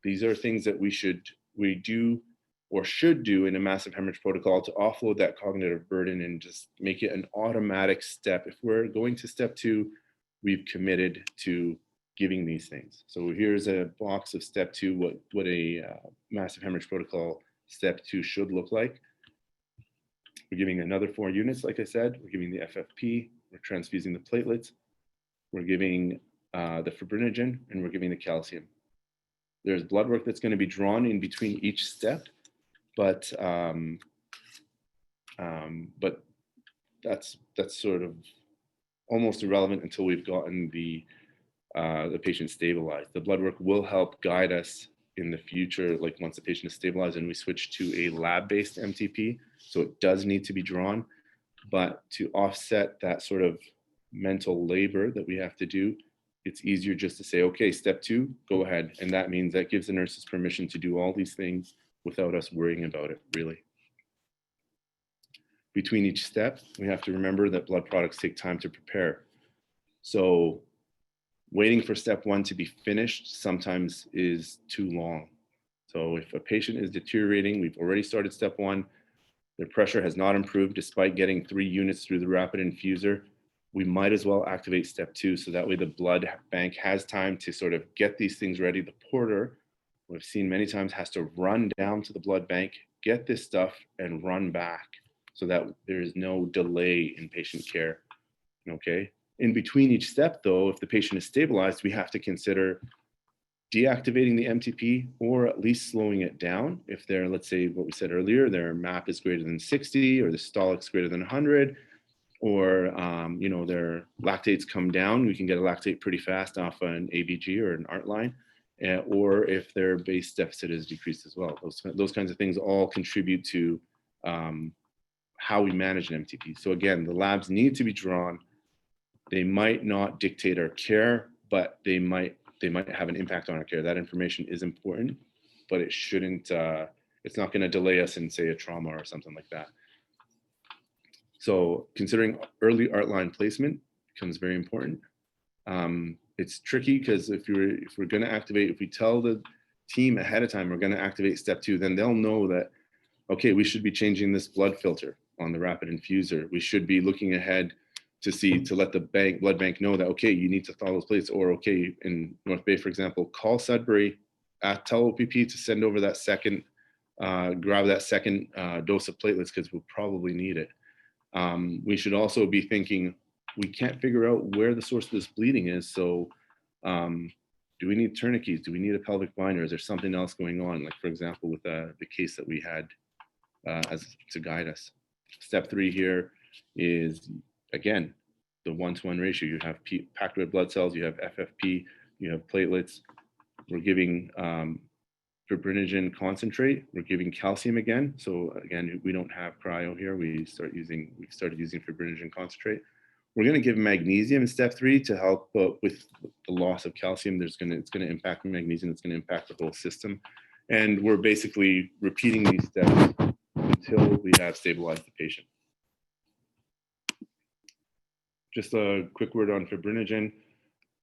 these are things that we do or should do in a massive hemorrhage protocol to offload that cognitive burden and just make it an automatic step. If we're going to step 2, we've committed to giving these things. So here's a box of step 2, what a massive hemorrhage protocol step 2 should look like. We're giving another 4 units, like I said. We're giving the FFP, we're transfusing the platelets, we're giving the fibrinogen, and we're giving the calcium. There's blood work that's going to be drawn in between each step, but that's sort of almost irrelevant until we've gotten the patient stabilized. The blood work will help guide us in the future, like once the patient is stabilized and we switch to a lab-based MTP. So it does need to be drawn, but to offset that sort of mental labor that we have to do, it's easier just to say, okay, step 2, go ahead. And that means that gives the nurses permission to do all these things without us worrying about it, really. Between each step, we have to remember that blood products take time to prepare. So waiting for step 1 to be finished sometimes is too long. So if a patient is deteriorating, we've already started step 1, their pressure has not improved despite getting 3 units through the rapid infuser, we might as well activate step 2, so that way the blood bank has time to sort of get these things ready. The porter, we've seen many times, has to run down to the blood bank, get this stuff, and run back so that there is no delay in patient care, okay? In between each step, though, if the patient is stabilized, we have to consider deactivating the MTP or at least slowing it down. If they're, let's say what we said earlier, their MAP is greater than 60 or the systolic is greater than 100, or their lactates come down, we can get a lactate pretty fast off an ABG or an ART line, or if their base deficit is decreased as well. Those kinds of things all contribute to how we manage an MTP. So again, the labs need to be drawn. They might not dictate our care, but they might have an impact on our care. That information is important, but it shouldn't, it's not going to delay us in, say, a trauma or something like that. So considering early ART line placement becomes very important. It's tricky because if we're going to activate, if we tell the team ahead of time we're going to activate step 2, then they'll know that, okay, we should be changing this blood filter on the rapid infuser. We should be looking ahead to let the blood bank know that, okay, you need to thaw those plates, or okay, in North Bay, for example, call Sudbury, tell OPP to send over that second, grab that second dose of platelets because we'll probably need it. We should also be thinking, we can't figure out where the source of this bleeding is. So do we need tourniquets? Do we need a pelvic binder? Is there something else going on? Like, for example, with the case that we had as to guide us. Step 3 here is, again, the 1-to-1 ratio. You have packed red blood cells, you have FFP, you have platelets. We're giving fibrinogen concentrate. We're giving calcium again. So again, we don't have cryo here. We've started using fibrinogen concentrate. We're going to give magnesium in step 3 to help with the loss of calcium. It's going to impact magnesium. It's going to impact the whole system. And we're basically repeating these steps until we have stabilized the patient. Just a quick word on fibrinogen.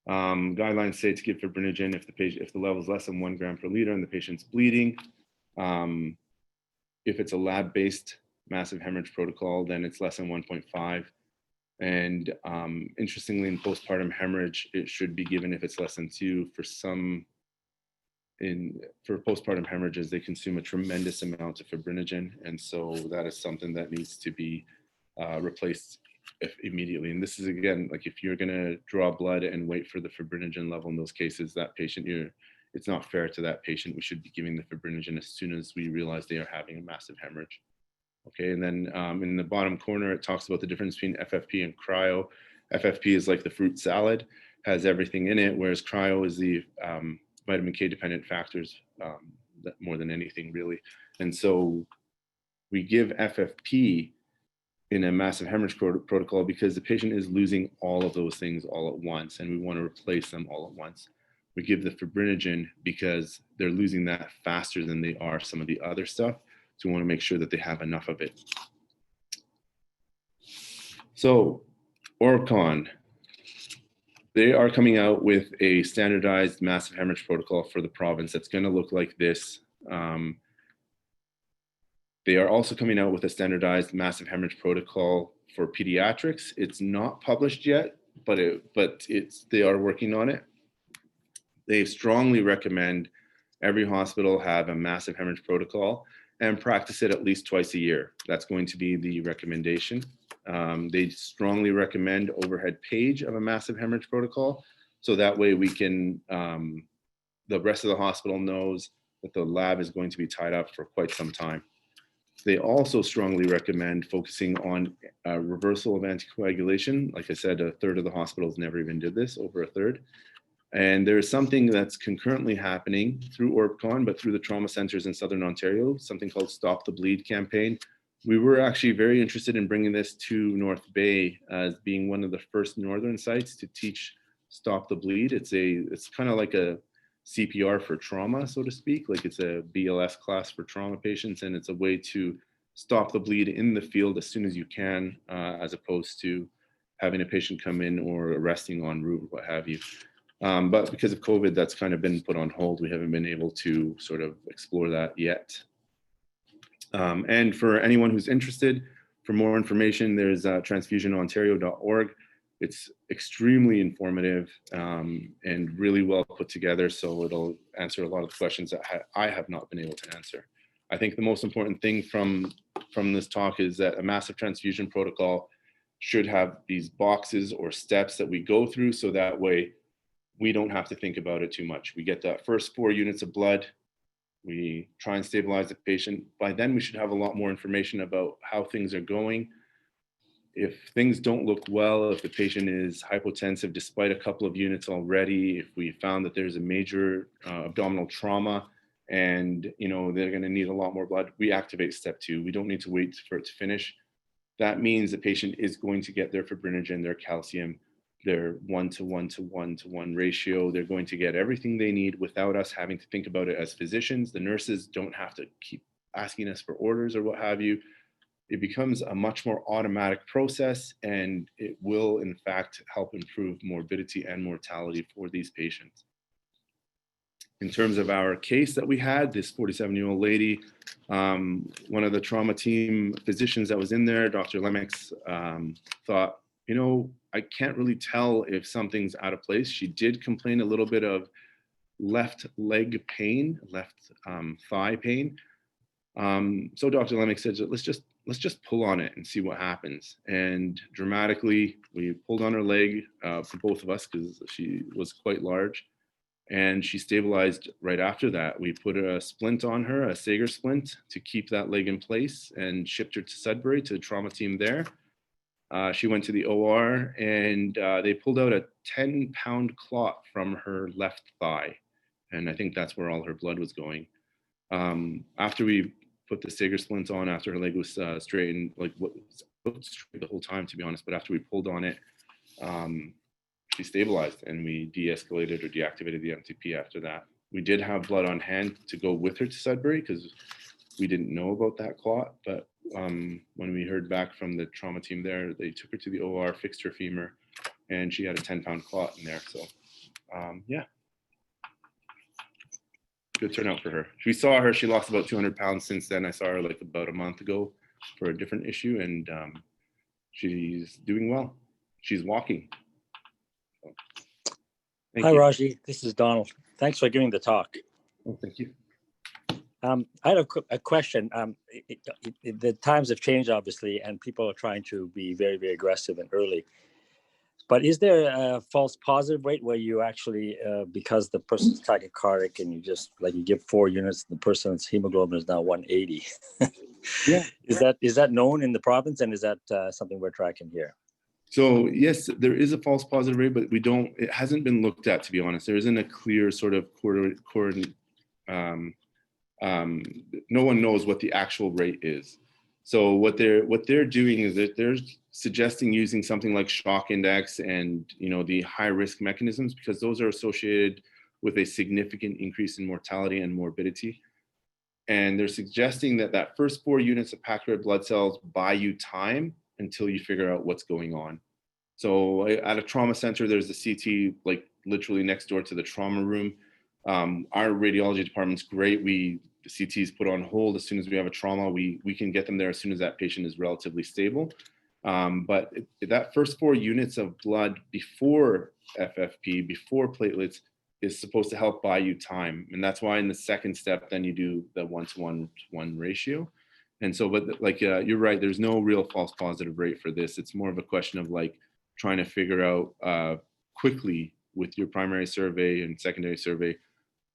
Guidelines say to give fibrinogen if the level is less than 1 gram per liter and the patient's bleeding. If it's a lab-based massive hemorrhage protocol, then it's less than 1.5. And interestingly, in postpartum hemorrhage, it should be given if it's less than 2. For postpartum hemorrhages, they consume a tremendous amount of fibrinogen, and so that is something that needs to be replaced immediately. And this is, again, like if you're going to draw blood and wait for the fibrinogen level in those cases, that patient, it's not fair to that patient. We should be giving the fibrinogen as soon as we realize they are having a massive hemorrhage. Okay, and then in the bottom corner, it talks about the difference between FFP and cryo. FFP is like the fruit salad, has everything in it, whereas cryo is the vitamin K dependent factors more than anything, really. And so we give FFP in a massive hemorrhage protocol because the patient is losing all of those things all at once, and we want to replace them all at once. We give the fibrinogen because they're losing that faster than they are some of the other stuff. So we want to make sure that they have enough of it. So ORCON, they are coming out with a standardized massive hemorrhage protocol for the province that's going to look like this. They are also coming out with a standardized massive hemorrhage protocol for pediatrics. It's not published yet, but they are working on it. They strongly recommend every hospital have a massive hemorrhage protocol and practice it at least twice a year. That's going to be the recommendation. They strongly recommend overhead page of a massive hemorrhage protocol. So that way we can, the rest of the hospital knows that the lab is going to be tied up for quite some time. They also strongly recommend focusing on reversal of anticoagulation. Like I said, a third of the hospitals never even did this, over a third. And there's something that's concurrently happening through ORPCON, but through the trauma centers in Southern Ontario, something called Stop the Bleed campaign. We were actually very interested in bringing this to North Bay as being one of the first northern sites to teach Stop the Bleed. It's kind of like a CPR for trauma, so to speak. Like it's a BLS class for trauma patients, and it's a way to stop the bleed in the field as soon as you can, as opposed to having a patient come in or arresting en route, what have you. But because of COVID, that's kind of been put on hold. We haven't been able to sort of explore that yet. And for anyone who's interested, for more information, there's transfusionontario.org. It's extremely informative and really well put together. So it'll answer a lot of the questions that I have not been able to answer. I think the most important thing from this talk is that a massive transfusion protocol should have these boxes or steps that we go through, so that way we don't have to think about it too much. We get that first 4 units of blood. We try and stabilize the patient. By then, we should have a lot more information about how things are going. If things don't look well, if the patient is hypotensive despite a couple of units already, if we found that there's a major abdominal trauma and they're going to need a lot more blood, we activate step 2. We don't need to wait for it to finish. That means the patient is going to get their fibrinogen, their calcium, their 1:1:1:1 ratio. They're going to get everything they need without us having to think about it as physicians. The nurses don't have to keep asking us for orders or what have you. It becomes a much more automatic process, and it will in fact help improve morbidity and mortality for these patients. In terms of our case that we had, this 47-year-old lady, one of the trauma team physicians that was in there, Dr. Lemix, thought, I can't really tell if something's out of place. She did complain a little bit of left leg pain, left thigh pain. So Dr. Lemix said, let's just pull on it and see what happens. And dramatically, we pulled on her leg for both of us because she was quite large. And she stabilized right after that. We put a splint on her, a Sager splint, to keep that leg in place, and shipped her to Sudbury, to the trauma team there. She went to the OR, and they pulled out a 10-pound clot from her left thigh. And I think that's where all her blood was going. After we put the Sager splint on, after her leg was straightened, straight the whole time, to be honest, but after we pulled on it, she stabilized, and we de-escalated or deactivated the MTP after that. We did have blood on hand to go with her to Sudbury because we didn't know about that clot, but when we heard back from the trauma team there, they took her to the OR, fixed her femur, and she had a 10-pound clot in there. So yeah, good turnout for her. We saw her, she lost about 200 pounds since then. I saw her like about a month ago for a different issue, and she's doing well. She's walking. Hi, Rogy. This is Donald. Thanks for giving the talk. Oh, thank you. I had a question. The times have changed, obviously, and people are trying to be very, very aggressive and early. But is there a false positive rate where you actually, because the person's tachycardic and you give 4 units, the person's hemoglobin is now 180? Yeah. Is that known in the province, and is that something we're tracking here? So yes, there is a false positive rate, but it hasn't been looked at, to be honest. There isn't a clear sort of no one knows what the actual rate is. So what they're doing is that they're suggesting using something like shock index and the high risk mechanisms, because those are associated with a significant increase in mortality and morbidity. And they're suggesting that first 4 units of packed red blood cells buy you time until you figure out what's going on. So at a trauma center, there's a CT like literally next door to the trauma room. Our radiology department's great. The CT is put on hold as soon as we have a trauma. We can get them there as soon as that patient is relatively stable. But that first 4 units of blood before FFP, before platelets, is supposed to help buy you time. And that's why in the second step, then you do the 1:1:1 ratio. And so, but you're right, there's no real false positive rate for this. It's more of a question of like trying to figure out quickly with your primary survey and secondary survey,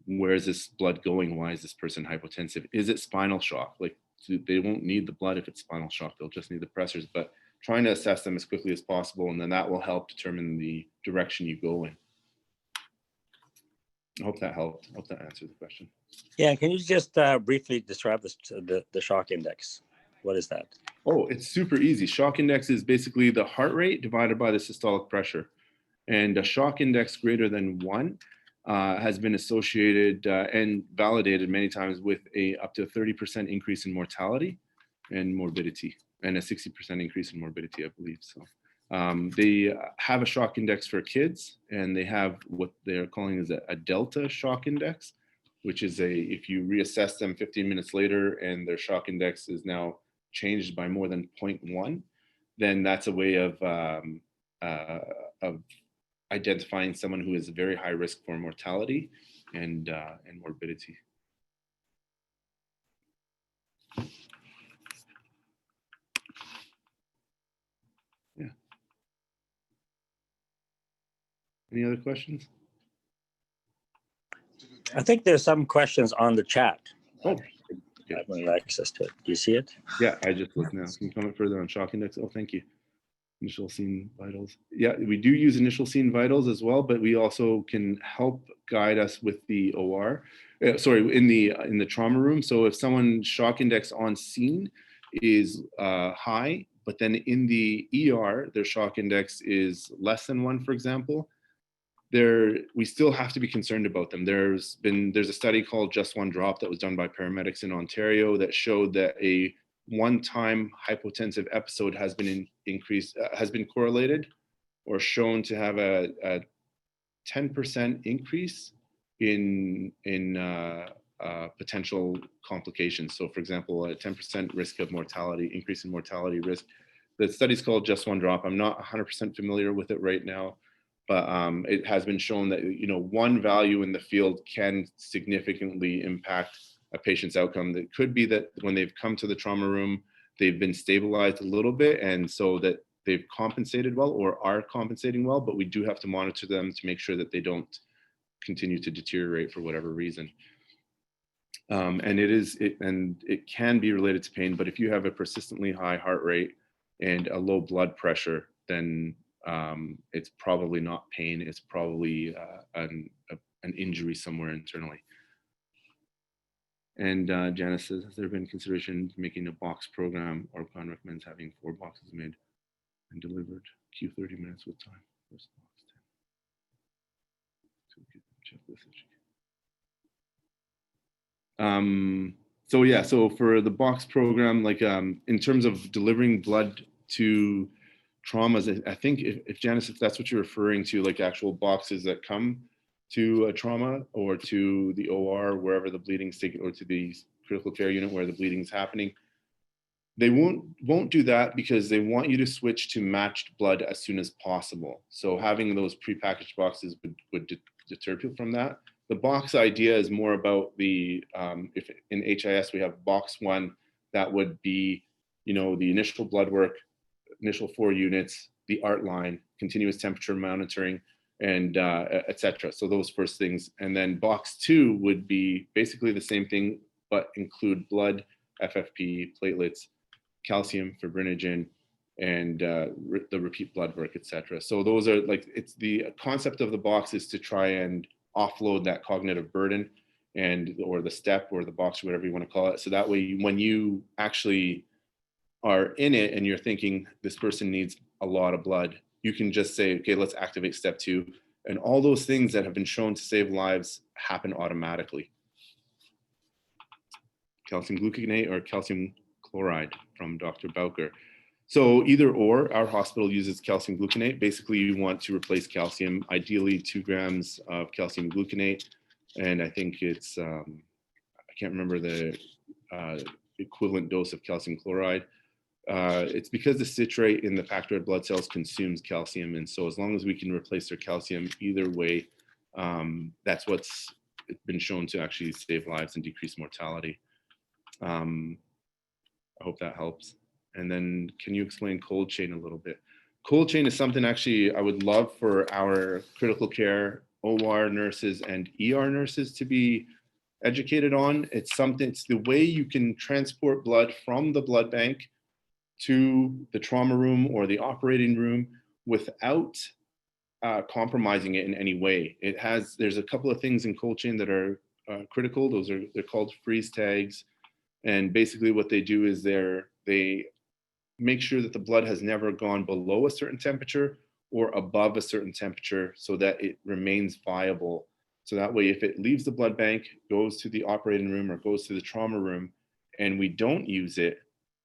where is this blood going? Why is this person hypotensive? Is it spinal shock? Like they won't need the blood if it's spinal shock, they'll just need the pressors, but trying to assess them as quickly as possible. And then that will help determine the direction you go in. I hope that helped. I hope that answered the question. Yeah, can you just briefly describe the shock index? What is that? Oh, it's super easy. Shock index is basically the heart rate divided by the systolic pressure. And a shock index greater than 1 has been associated and validated many times with up to a 30% increase in mortality and morbidity, and a 60% increase in morbidity, I believe. So They have a shock index for kids, and they have what they're calling is a delta shock index, which is if you reassess them 15 minutes later and their shock index is now changed by more than 0.1, then that's a way of identifying someone who is very high risk for mortality and morbidity. Yeah. Any other questions? I think there's some questions on the chat. Oh, I haven't access to it. Do you see it? yeah, I just looked now. Can you comment further on shock index? Oh, thank you. Initial scene vitals. Yeah, we do use initial scene vitals as well, but we also can help guide us with the OR. In the trauma room. So if someone's shock index on scene is high, but then in the ER, their shock index is less than 1, for example, we still have to be concerned about them. There's a study called Just One Drop that was done by paramedics in Ontario that showed that a one-time hypotensive episode has been correlated or shown to have a 10% increase in potential complications. So for example, a 10% risk of mortality, increase in mortality risk. The study's called Just One Drop. I'm not 100% familiar with it right now, but it has been shown that, one value in the field can significantly impact a patient's outcome. That could be that when they've come to the trauma room, they've been stabilized a little bit, and so that they've compensated well or are compensating well, but we do have to monitor them to make sure that they don't continue to deteriorate for whatever reason. And it can be related to pain, but if you have a persistently high heart rate and a low blood pressure, then it's probably not pain. It's probably an injury somewhere internally. And Janice says, has there been consideration making a box program, or plan recommends having 4 boxes made and delivered Q 30 minutes with time? First box 10. So yeah, so for the box program, like in terms of delivering blood to traumas, I think if Janice, if that's what you're referring to, like actual boxes that come to a trauma or to the OR, wherever the bleeding's taken, or to the critical care unit where the bleeding is happening, they won't do that because they want you to switch to matched blood as soon as possible. So having those prepackaged boxes would deter people from that. The box idea is more about the, if in HIS we have box 1, that would be, the initial blood work, initial 4 units, the art line, continuous temperature monitoring, and et cetera. So those first things. And then box 2 would be basically the same thing, but include blood, FFP, platelets, calcium, fibrinogen, and the repeat blood work, et cetera. So those are like, it's the concept of the box is to try and offload that cognitive burden or the step or the box, or whatever you want to call it. So that way, when you actually are in it and you're thinking this person needs a lot of blood, you can just say, okay, let's activate step 2. And all those things that have been shown to save lives happen automatically. Calcium gluconate or calcium chloride from Dr. Bowker. So either or, our hospital uses calcium gluconate. Basically, you want to replace calcium, ideally 2 grams of calcium gluconate. And I think it's, I can't remember the equivalent dose of calcium chloride. It's because the citrate in the packed red blood cells consumes calcium. And so as long as we can replace their calcium either way, that's what's been shown to actually save lives and decrease mortality. I hope that helps. And then can you explain cold chain a little bit? Cold chain is something actually I would love for our critical care OR nurses and ER nurses to be educated on. It's the way you can transport blood from the blood bank to the trauma room or the operating room without compromising it in any way. There's a couple of things in cold chain that are critical. They're called freeze tags. And basically what they do is they make sure that the blood has never gone below a certain temperature or above a certain temperature so that it remains viable. So that way, if it leaves the blood bank, goes to the operating room or goes to the trauma room, and we don't use it,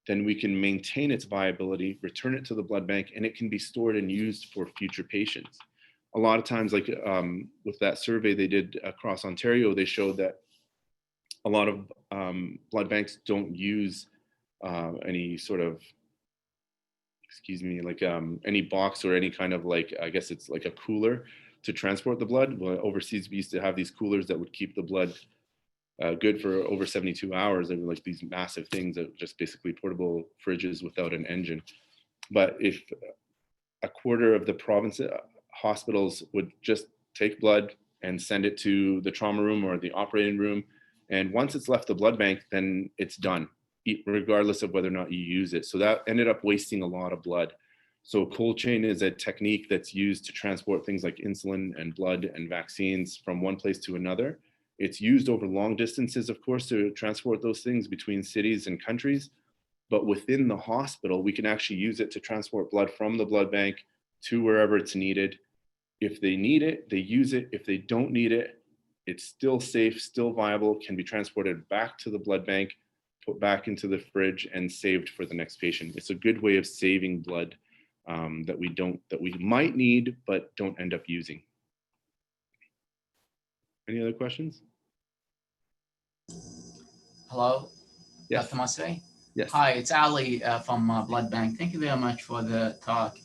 then we can maintain its viability, return it to the blood bank, and it can be stored and used for future patients. A lot of times, like with that survey they did across Ontario, they showed that a lot of blood banks don't use any sort of, excuse me, like any box or any kind of, like, I guess it's like a cooler to transport the blood. Well, overseas, we used to have these coolers that would keep the blood good for over 72 hours. They were like these massive things that just basically portable fridges without an engine. But if a quarter of the province hospitals would just take blood and send it to the trauma room or the operating room, and once it's left the blood bank, then it's done, regardless of whether or not you use it. So that ended up wasting a lot of blood. So cold chain is a technique that's used to transport things like insulin and blood and vaccines from one place to another. It's used over long distances, of course, to transport those things between cities and countries. But within the hospital, we can actually use it to transport blood from the blood bank to wherever it's needed. If they need it, they use it. If they don't need it, it's still safe, still viable, can be transported back to the blood bank, put back into the fridge, and saved for the next patient. It's a good way of saving blood that we might need, but don't end up using. Any other questions? Hello, Yes. Dr. Masri. Yes. Hi, it's Ali from Blood Bank. Thank you very much for the talk.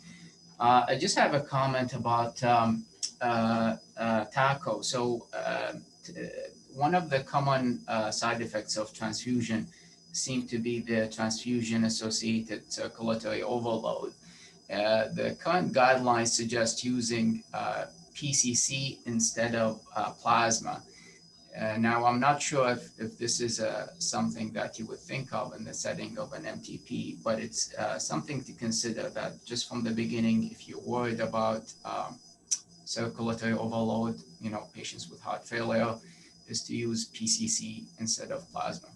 I just have a comment about TACO. So one of the common side effects of transfusion seem to be the transfusion-associated circulatory overload. The current guidelines suggest using PCC instead of plasma. Now, I'm not sure if this is something that you would think of in the setting of an MTP, but it's something to consider, that just from the beginning, if you're worried about circulatory overload, patients with heart failure, is to use PCC instead of plasma.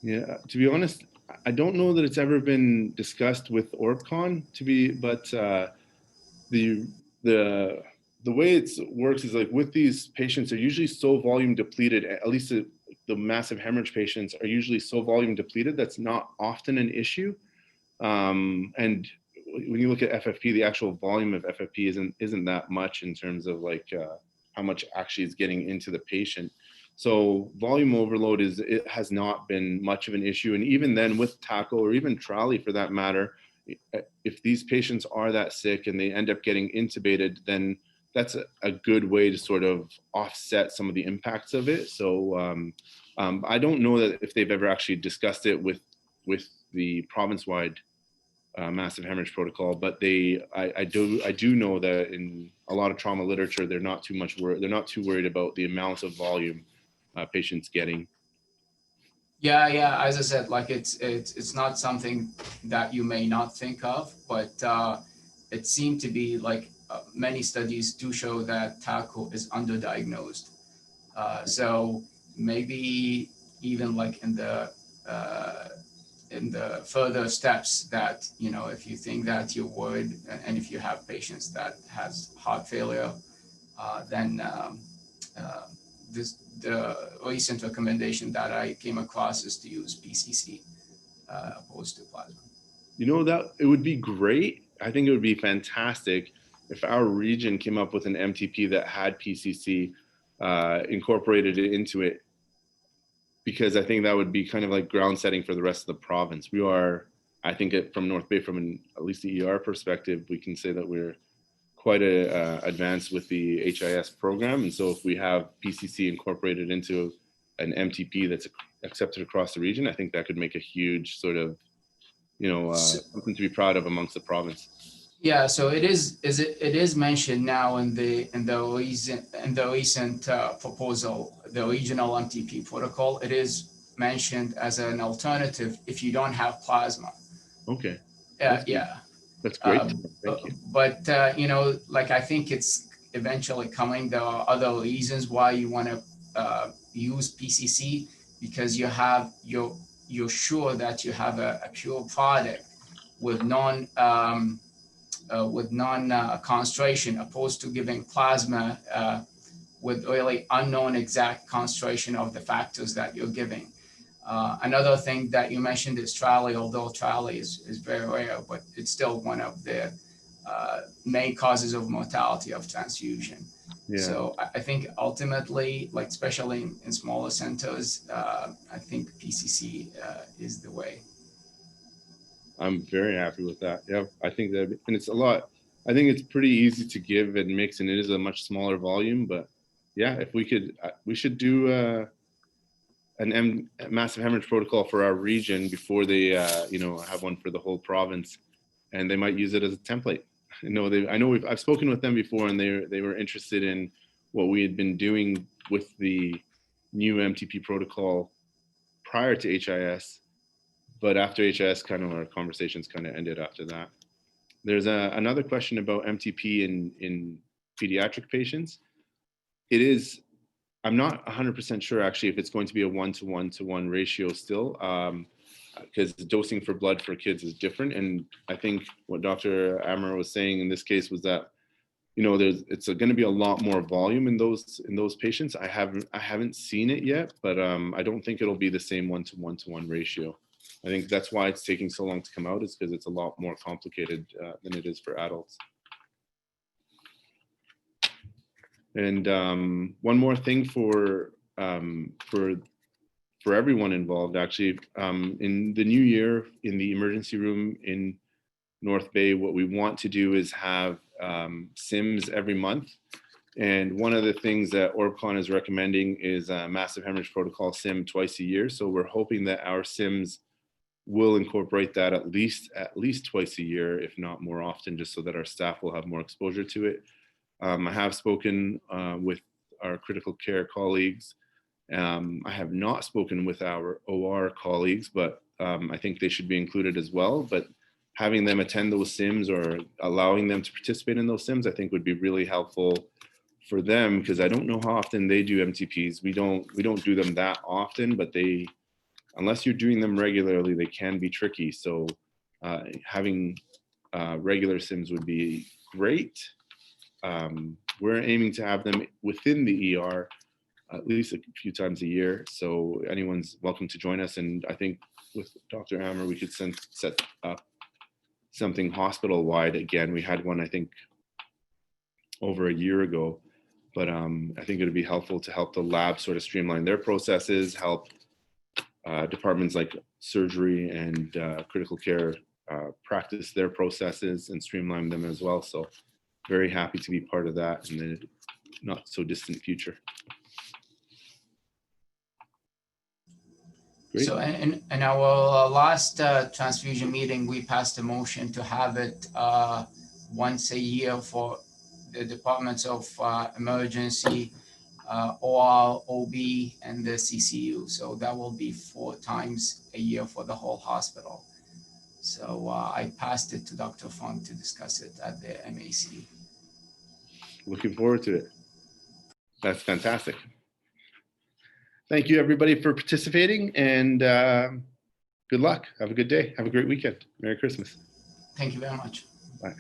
Yeah, to be honest, I don't know that it's ever been discussed with ORBCON, but the way it works is, like, with these patients, they're usually so volume depleted, at least the massive hemorrhage patients are usually so volume depleted, that's not often an issue. And when you look at FFP, the actual volume of FFP isn't that much in terms of like how much actually is getting into the patient. So volume overload it has not been much of an issue. And even then with TACO, or even Trali for that matter, if these patients are that sick and they end up getting intubated, then that's a good way to sort of offset some of the impacts of it. So I don't know that if they've ever actually discussed it with the province-wide massive hemorrhage protocol, but I do know that in a lot of trauma literature, they're not too worried about the amount of volume patients getting. Yeah. As I said, like it's not something that you may not think of, but it seemed to be like many studies do show that TACO is underdiagnosed. So maybe even like in the further steps that, if you think that you're worried, and if you have patients that has heart failure, then the recent recommendation that I came across is to use PCC opposed to plasma. That it would be great. I think it would be fantastic if our region came up with an MTP that had PCC incorporated into it, because I think that would be kind of like ground setting for the rest of the province. We are, I think, from North Bay, from at least the ER perspective, we can say that we're quite advanced with the HIS program. And so if we have PCC incorporated into an MTP that's accepted across the region, I think that could make a huge sort of, something to be proud of amongst the province. Yeah, so it is mentioned now in the recent proposal, the regional MTP protocol. It is mentioned as an alternative if you don't have plasma. Okay. Yeah. That's great. Thank you. But like, I think it's eventually coming. There are other reasons why you want to use PCC, because you're sure that you have a pure product with non concentration, opposed to giving plasma with really unknown exact concentration of the factors that you're giving. Another thing that you mentioned is trally, although trally is very rare, but it's still one of the main causes of mortality of transfusion. Yeah. So I think ultimately, like especially in smaller centers, I think PCC is the way. I'm very happy with that. Yeah, I think that, and it's a lot. I think it's pretty easy to give and mix, and it is a much smaller volume. But yeah, if we could, we should do a massive hemorrhage protocol for our region before they, have one for the whole province, and they might use it as a template. I know I've spoken with them before, and they were interested in what we had been doing with the new MTP protocol prior to HIS. But after HIS, kind of our conversations kind of ended after that. There's another question about MTP in pediatric patients. I'm not 100% sure actually if it's going to be a 1-to-1-to-1 ratio still, because dosing for blood for kids is different. And I think what Dr. Amar was saying in this case was that, it's going to be a lot more volume in those patients. I haven't seen it yet, but I don't think it'll be the same 1-to-1-to-1 ratio. I think that's why it's taking so long to come out, is because it's a lot more complicated than it is for adults. And one more thing for everyone involved, actually, in the new year in the emergency room in North Bay, what we want to do is have SIMS every month. And one of the things that ORBCON is recommending is a massive hemorrhage protocol SIM twice a year. So we're hoping that our SIMS will incorporate that at least twice a year, if not more often, just so that our staff will have more exposure to it. I have spoken with our critical care colleagues. I have not spoken with our OR colleagues, but I think they should be included as well. But having them attend those SIMs or allowing them to participate in those SIMs, I think would be really helpful for them, because I don't know how often they do MTPs. We don't do them that often, but unless you're doing them regularly, they can be tricky. So having regular SIMs would be great. We're aiming to have them within the ER at least a few times a year. So anyone's welcome to join us. And I think with Dr. Amar, we could set up something hospital-wide again. We had one, I think, over a year ago. But I think it would be helpful to help the lab sort of streamline their processes, help departments like surgery and critical care practice their processes and streamline them as well. So very happy to be part of that in the not so distant future. Great. So in our last transfusion meeting, we passed a motion to have it once a year for the departments of emergency, OR, OB, and the CCU. So that will be 4 times a year for the whole hospital. So I passed it to Dr. Funk to discuss it at the MAC. Looking forward to it. That's fantastic. Thank you, everybody, for participating, and good luck. Have a good day. Have a great weekend. Merry Christmas. Thank you very much. Bye.